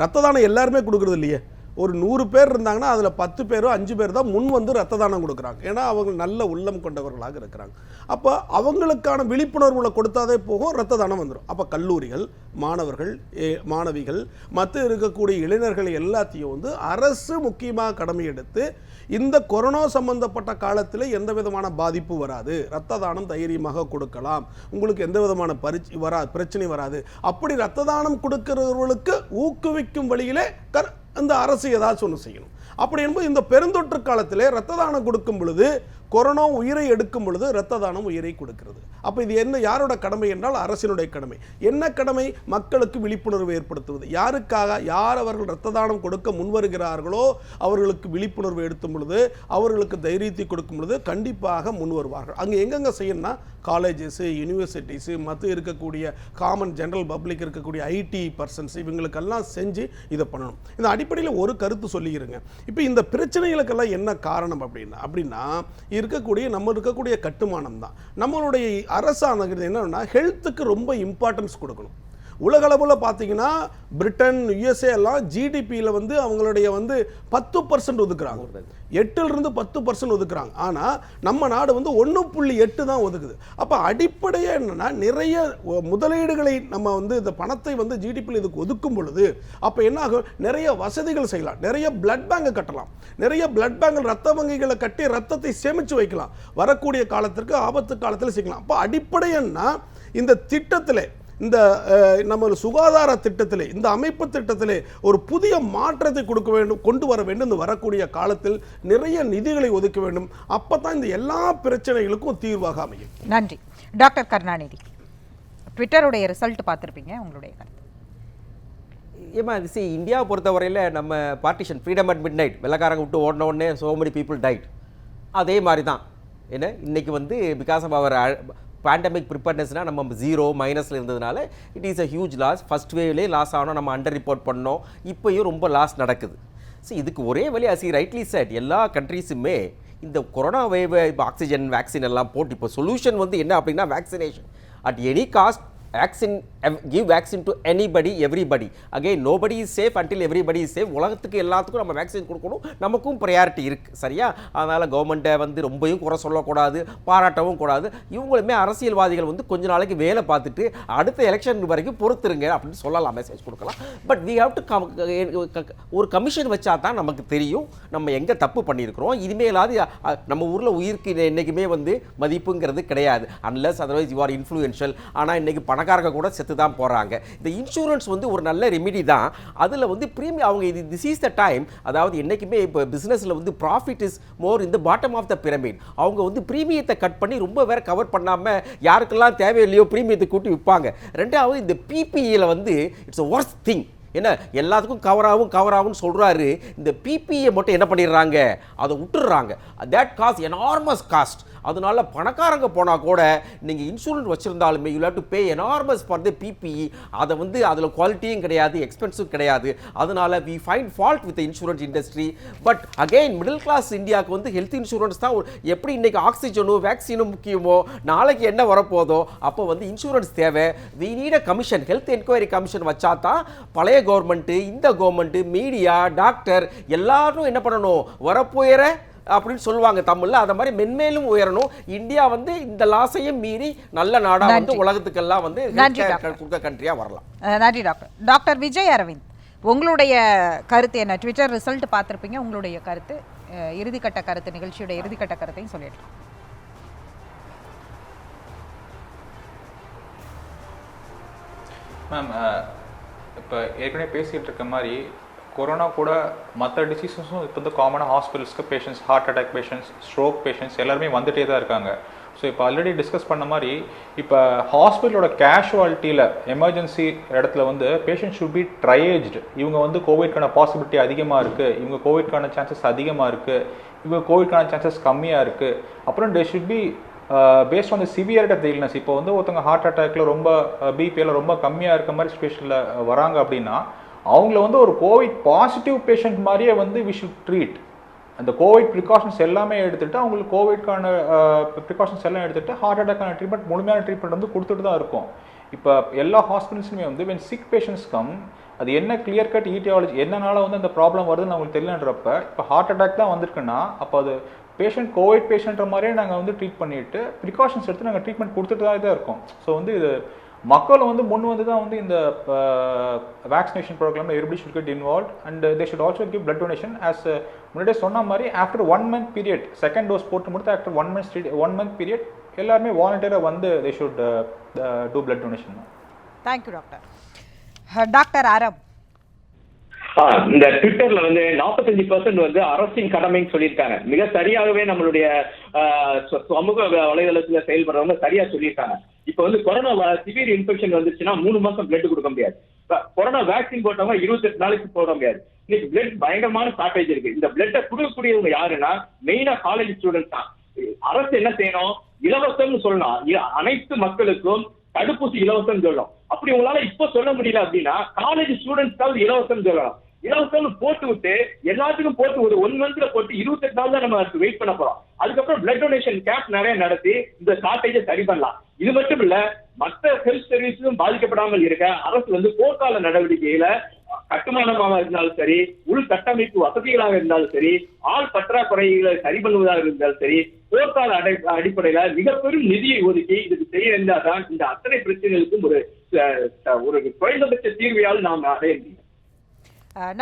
ரத்த தானம் எல்லாருமே கொடுக்குறது இல்லையே. ஒரு 100 பேர் இருந்தாங்கன்னா அதில் 10 பேரோ 5 பேர் தான் முன் வந்து ரத்த தானம் கொடுக்குறாங்க. ஏன்னா அவங்க நல்ல உள்ளம் கொண்டவர்களாக இருக்கிறாங்க. அப்போ அவங்களுக்கான விழிப்புணர்வுகளை கொடுத்தாதே போகும், ரத்த தானம் வந்துடும். அப்போ கல்லூரிகள், மாணவர்கள், மாணவிகள், மற்ற இருக்கக்கூடிய இளைஞர்கள் எல்லாத்தையும் வந்து அரசு முக்கியமாக கடமை எடுத்து இந்த கொரோனா சம்பந்தப்பட்ட காலத்தில் எந்த விதமான பாதிப்பு வராது, ரத்த தானம் தைரியமாக கொடுக்கலாம், உங்களுக்கு எந்த விதமான பிரச்சனை வராது, அப்படி ரத்த தானம் கொடுக்கிறவர்களுக்கு ஊக்குவிக்கும் வழியிலே அந்த அரசு ஏதாச்சும் ஒன்று செய்யணும். அப்படி என்பது இந்த பெருந்தொற்று காலத்திலே ரத்த தானம் கொடுக்கும் பொழுது, கொரோனா உயிரை எடுக்கும் பொழுது ரத்த தானம் உயிரை கொடுக்கிறது. அப்போ இது என்ன யாரோட கடமை என்றால் அரசினுடைய கடமை. என்ன கடமை? மக்களுக்கு விழிப்புணர்வு ஏற்படுத்துவது. யாருக்காக? யார் அவர்கள் ரத்த தானம் கொடுக்க முன்வருகிறார்களோ அவர்களுக்கு விழிப்புணர்வு எடுத்தும் பொழுது, அவர்களுக்கு தைரியத்தை கொடுக்கும் பொழுது கண்டிப்பாக முன் வருவார்கள். அங்கே எங்கெங்கே செய்யணும்னா காலேஜஸ், யூனிவர்சிட்டிஸு, மற்ற இருக்கக்கூடிய காமன் ஜென்ரல் பப்ளிக் இருக்கக்கூடிய ஐடி பர்சன்ஸ் இவங்களுக்கெல்லாம் செஞ்சு இதை பண்ணணும். இந்த அடிப்படையில் ஒரு கருத்து சொல்லிக்கிறேங்க. இப்போ இந்த பிரச்சனைகளுக்கெல்லாம் என்ன காரணம் அப்படின்னா நம்ம இருக்கக்கூடிய கட்டுமானம் தான். நம்மளுடைய அரசாங்கம் என்னன்னா ஹெல்த்துக்கு ரொம்ப இம்பார்ட்டன்ஸ் கொடுக்கணும். உலகளவில் பார்த்தீங்கன்னா பிரிட்டன், யுஎஸ்ஏ எல்லாம் ஜிடிபியில் வந்து அவங்களுடைய வந்து 10% ஒதுக்குறாங்க, 8% 10% ஒதுக்குறாங்க. ஆனால் நம்ம நாடு வந்து 1.8 தான் ஒதுக்குது. அப்போ அடிப்படையாக என்னென்னா நிறைய முதலீடுகளை நம்ம வந்து இந்த பணத்தை வந்து ஜிடிபியில் இதுக்கு ஒதுக்கும் பொழுது அப்போ என்ன ஆகும், நிறைய வசதிகள் செய்யலாம், நிறைய பிளட் பேங்கை கட்டலாம், நிறைய பிளட் பேங்கில் ரத்த வங்கிகளை கட்டி ரத்தத்தை சேமித்து வைக்கலாம், வரக்கூடிய காலத்திற்கு ஆபத்து காலத்தில் செய்யலாம். அப்போ அடிப்படைன்னா இந்த திட்டத்தில், இந்த நம்ம சுகாதார திட்டத்திலே, இந்த அமைப்பு திட்டத்திலே ஒரு புதிய மாற்றத்தை கொடுக்க வேண்டும், கொண்டு வர வேண்டும். இந்த வரக்கூடிய காலத்தில் நிறைய நிதிகளை ஒதுக்க வேண்டும். அப்பதான் இந்த எல்லா பிரச்சனைகளுக்கும் தீர்வாக அமையும். நன்றி. டாக்டர் கருணாநிதி, ட்விட்டருடைய ரிசல்ட் பார்த்துருப்பீங்க, உங்களுடைய கருத்து? ஏமா இந்தியாவை பொறுத்தவரையில் நம்ம பார்ட்டிஷன் ஃப்ரீடம் அட் மிட் நைட், வெள்ளக்காரங்க விட்டு ஓடின உடனே so many people died. அதே மாதிரி தான் என்ன இன்னைக்கு வந்து பிகாஸ் ஆஃப் அவர் பேண்டமிக் ப்ரிப்பேர்னஸ்னால் நம்ம 0 மைனஸில் இருந்ததுனால it is a huge loss. First வேவ்லேயே லாஸ் ஆனோம், நம்ம அண்டர் ரிப்போர்ட் பண்ணோம், இப்போயும் ரொம்ப லாஸ் நடக்குது. ஸோ இதுக்கு ஒரே வழி, அஸ் ரைட்லி செட், எல்லா கண்ட்ரீஸுமே இந்த கொரோனா வேவை ஆக்சிஜன் வேக்சின் எல்லாம் போட்டு இப்போ சொல்யூஷன் வந்து என்ன அப்படின்னா vaccination at any cost. give vaccine to anybody, everybody. Again, nobody is safe until everybody is safe. உலகத்துக்கு எல்லாத்துக்கும் நம்ம வேக்சின் கொடுக்கணும், நமக்கும் ப்ரையாரிட்டி இருக்குது, சரியா? அதனால் கவர்மெண்ட்டை வந்து ரொம்பவும் குறை சொல்லக்கூடாது, பாராட்டவும் கூடாது. இவங்களுமே அரசியல்வாதிகள் வந்து கொஞ்ச நாளைக்கு வேலை பார்த்துட்டு அடுத்த எலெக்ஷன் வரைக்கும் பொறுத்துருங்க அப்படின்னு சொல்லலாம், மெசேஜ் கொடுக்கலாம். பட் வி ஹாவ் டு ஒரு கமிஷன் வச்சா தான் நமக்கு தெரியும் நம்ம எங்கே தப்பு பண்ணியிருக்கிறோம். இனிமேலாவது நம்ம ஊரில் உயிருக்கு என்றைக்குமே வந்து மதிப்புங்கிறது கிடையாது, unless otherwise you are influential. ஆனால் இன்றைக்கி பணக்காரங்க கூட செத்து தான் போகிறாங்க. இந்த இன்சூரன்ஸ் வந்து ஒரு நல்ல ரெமிடி தான். அதில் வந்து ப்ரீமியம் அவங்க இது திஸ் இஸ் த டைம், அதாவது என்றைக்குமே இப்போ பிஸ்னஸில் வந்து ப்ராஃபிட் இஸ் மோர் இந்த பாட்டம் ஆஃப் த பிரமிட். அவங்க வந்து ப்ரீமியத்தை கட் பண்ணி ரொம்ப வேற கவர் பண்ணாமல் யாருக்கெல்லாம் தேவையில்லையோ ப்ரீமியத்தை கூட்டி விற்பாங்க. ரெண்டாவது இந்த பிபிஇயில் வந்து இட்ஸ் அ வொர்ஸ்ட் திங். என்ன எல்லாத்துக்கும் கவராகவும் சொல்கிறாரு, இந்த பிபிஏ மட்டும் என்ன பண்ணிடுறாங்க, அதை விட்டுடுறாங்க. That cost enormous cost. அதனால பணக்காரங்க போனால் கூட நீங்கள் இன்சூரன்ஸ் வச்சுருந்தாலுமே you have to pay enormous for the PPE. அதை வந்து அதில் குவாலிட்டியும் கிடையாது, எக்ஸ்பென்சிவ் கிடையாது. அதனால we find fault with insurance industry. But again middle class இந்தியாவுக்கு வந்து ஹெல்த் இன்சூரன்ஸ் தான் எப்படி இன்றைக்கி ஆக்சிஜனும் வேக்சினும் முக்கியமோ, நாளைக்கு என்ன வரப்போதோ அப்போ வந்து இன்சூரன்ஸ் தேவை. We need a commission, health enquiry commission வச்சா தான் பழைய கவர்மெண்ட்டு, இந்த கவர்மெண்ட்டு, மீடியா, டாக்டர் எல்லாரும் என்ன பண்ணணும், வரப்போயிற அப்படின்னு சொல்லுவாங்க தமிழ்ல, அத மாதிரி மென்மேலும் உயரணும். இந்தியா வந்து இந்த லாஸையும் மீறி நல்ல நாடா வந்து உலகத்துக்கெல்லாம் வந்து கொடுக்க கண்ட்ரியா வரலாம். நன்றி டாக்டர். டாக்டர் விஜய் அரவிந்த், உங்களுடைய கருத்து என்ன? ட்விட்டர் ரிசல்ட் பார்த்துருப்பீங்க, உங்களுடைய கருத்து, இறுதிக்கட்ட கருத்து, நிகழ்ச்சியோட இறுதிக்கட்ட கருத்தையும் சொல்லிடலாம். மேம், இப்போ ஏற்கனவே பேசிகிட்டு இருக்க மாதிரி கொரோனா கூட மற்ற டிசீஸஸும் இப்போ வந்து காமனாக ஹாஸ்பிட்டல்ஸ்க்கு patients, heart attack patients, stroke patients எல்லாருமே வந்துகிட்டே தான் இருக்காங்க. ஸோ இப்போ ஆல்ரெடி டிஸ்கஸ் பண்ண மாதிரி இப்போ ஹாஸ்பிட்டலோட கேஷுவாலிட்டியில் எமர்ஜென்சி இடத்துல வந்து பேஷண்ட் ஷுட் பி ட்ரையேஜ்டு. இவங்க வந்து கோவிட்கான பாசிபிலிட்டி அதிகமாக இருக்குது, இவங்க கோவிட்கான சான்சஸ் அதிகமாக இருக்குது, இவங்க கோவிட்கான சான்சஸ் கம்மியாக இருக்குது. அப்புறம் they should be based on the severity of the illness. இப்போ வந்து ஒருத்தவங்க ஹார்ட் அட்டாக்ல ரொம்ப பிபியில் ரொம்ப கம்மியாக இருக்க மாதிரி சுச்சுவேஷனில் வராங்க அப்படின்னா அவங்கள வந்து ஒரு கோவிட் பாசிட்டிவ் பேஷண்ட் மாதிரியே வந்து வி ஷுட் ட்ரீட். அந்த கோவிட் ப்ரிகாஷன்ஸ் எல்லாமே எடுத்துகிட்டு அவங்களுக்கு கோவிட்கான ப்ரிகாஷன்ஸ் எல்லாம் எடுத்துகிட்டு ஹார்ட் அட்டாக்கான ட்ரீட்மெண்ட், முழுமையான ட்ரீட்மெண்ட் வந்து கொடுத்துட்டு தான் இருக்கும். இப்போ எல்லா ஹாஸ்பிட்டல்ஸுமே வந்து வென் சிக் பேஷண்ட்ஸ் கம், அது என்ன கிளியர் கட் ஈட்டியாலஜி என்னனால வந்து அந்த ப்ராப்ளம் வருதுன்னு அவங்களுக்கு தெரியலன்றப்ப, இப்போ ஹார்ட் அட்டாக் தான் வந்திருக்குன்னா அப்போ அது பேஷண்ட் கோவிட் பேஷண்ட்ற மாதிரியே நாங்கள் வந்து ட்ரீட் பண்ணிட்டு ப்ரிகாஷன்ஸ் எடுத்து நாங்கள் ட்ரீட்மெண்ட் கொடுத்துட்டு தான் இருக்கோம். ஸோ வந்து இது மக்கள் வந்து முன் வந்து தான் வந்து இந்த வேக்சினேஷன் ப்ரோக்ராமில் everybody should get involve and they should also give blood donation. As முன்னாடியே சொன்ன மாதிரி after 1 month period second dose போட்டு முடித்து ஆஃப்டர் 1 month பீரியட் எல்லாருமே வாலண்டியராக வந்து they should do blood donation. Thank you doctor. Doctor ஆரம், இந்த ட்விட்டர்ல வந்து 45% வந்து அரசின் கடமைன்னு சொல்லியிருக்காங்க. மிக சரியாகவே நம்மளுடைய சமூக வலைதளத்துல செயல்படுறவங்க சரியா சொல்லியிருக்காங்க. இப்ப வந்து கொரோனா சிவியர் இன்ஃபெக்ஷன் வந்துச்சுன்னா 3 மாசம் பிளட் கொடுக்க முடியாது. கொரோனா வேக்சின் போட்டவங்க 28 நாளைக்கு போட முடியாது. இன்னைக்கு பிளட் பயங்கரமான ஷார்டேஜ் இருக்கு. இந்த பிளட்டை கொடுக்கக்கூடியவங்க யாருன்னா மெயினா காலேஜ் ஸ்டூடெண்ட்ஸ் தான். அரசு என்ன செய்யணும், இலவசம்னு சொல்லணும், அனைத்து மக்களுக்கும் தடுப்பூசி இலவசம் சொல்லணும். அப்படி உங்களால இப்ப சொல்ல முடியல அப்படின்னா காலேஜ் ஸ்டூடெண்ட்ஸ்க்காவது இலவசம் சொல்லணும். இலவசம்னு போட்டு விட்டு எல்லாத்துக்கும் போட்டு ஒரு 1 மந்த்ல போட்டு 28 நாள் தான் நம்ம வெயிட் பண்ண போறோம். அதுக்கப்புறம் பிளட் டொனேஷன் கேம்ப் நிறைய நடத்தி இந்த ஷார்டேஜை சரி பண்ணலாம். இது மட்டும் இல்ல, மற்ற ஹெல்த் சர்வீஸும் பாதிக்கப்படாமல் இருக்க அரசு வந்து போர்க்கால நடவடிக்கையில கட்டுமானமாக இருந்தாலும் சரி, உள் கட்டமைப்பு வசதிகளாக இருந்தாலும் சரி, ஆள் பற்றாக்குறைகளை சரி பண்ணுவதாக இருந்தாலும் சரி, போர்க்கால அடிப்படையில மிகப்பெரும் நிதியை ஒதுக்கி இதுக்கு செய்ய இருந்தால்தான் இந்த அத்தனை பிரச்சனைகளுக்கும் ஒரு குறைந்தபட்ச தீர்வையால் நாம் அடைய முடியும்.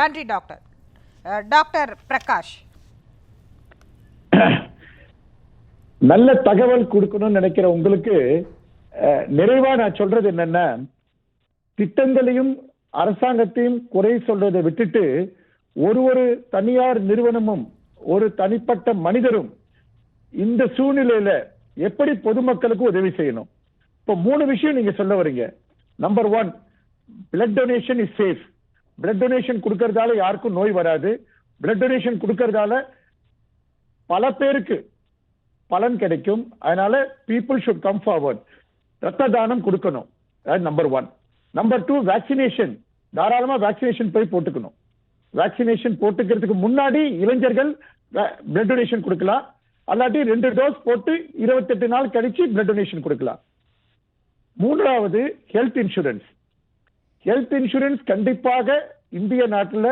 நன்றி டாக்டர். டாக்டர் பிரகாஷ், நல்ல தகவல் கொடுக்கணும்னு நினைக்கிற உங்களுக்கு நிறைவா நான் சொல்றது என்னன்னா, திட்டங்களையும் அரசாங்கத்தையும் குறை சொல்றதை விட்டுட்டு ஒரு தனியார் நிறுவனமும் ஒரு தனிப்பட்ட மனிதரும் இந்த சூழ்நிலையில எப்படி பொதுமக்களுக்கு உதவி செய்யணும். இப்போ 3 விஷயம் நீங்க சொல்ல வரீங்க. Number 1, blood donation is safe. Blood donation கொடுக்கறதால யாருக்கும் நோய் வராது. பிளட் டொனேஷன் கொடுக்கறதால பல பேருக்கு பலன் கிடைக்கும். அதனால பீப்புள் ஷுட் கம் ஃபார்வர்ட். ரத்த தானம் கொடுக்கணும். நம்பர் 1. Number 2, vaccination. தாராளமா வேக்சினேஷன் போய் போட்டுக்கணும். வேக்சினேஷன் போட்டுக்கிறதுக்கு முன்னாடி இளைஞர்கள் பிளட் டொனேஷன் கொடுக்கலாம். அல்லாட்டி 2 டோஸ் போட்டு 28 நாள் கழிச்சு பிளட் டொனேஷன் கொடுக்கலாம். 3வது, ஹெல்த் இன்சூரன்ஸ். ஹெல்த் இன்சூரன்ஸ் கண்டிப்பாக இந்திய நாட்டில்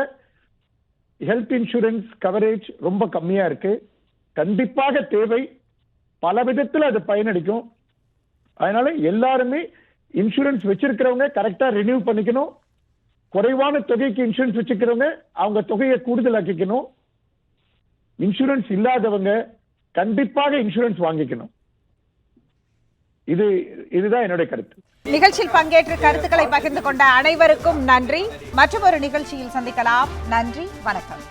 ஹெல்த் இன்சூரன்ஸ் கவரேஜ் ரொம்ப கம்மியா இருக்கு. கண்டிப்பாக தேவை. பல விதத்தில் அது பயனளிக்கும். அதனால எல்லாருமே இன்சூரன்ஸ் வச்சிருக்கிறவங்க கரெக்டா ரினியூ பண்ணிக்கணும். குறைவான தொகைக்கு இன்சூரன்ஸ் வச்சிருக்கிறவங்க அவங்க தொகையை கூடுதலாக்கிக்கணும். இன்சூரன்ஸ் இல்லாதவங்க கண்டிப்பாக இன்சூரன்ஸ் வாங்கிக்கணும். இதுதான் என்னுடைய கருத்து. நிகழ்ச்சியில் பங்கேற்று கருத்துக்களை பகிர்ந்து கொண்ட அனைவருக்கும் நன்றி. மற்றொரு நிகழ்ச்சியில் சந்திக்கலாம். நன்றி, வணக்கம்.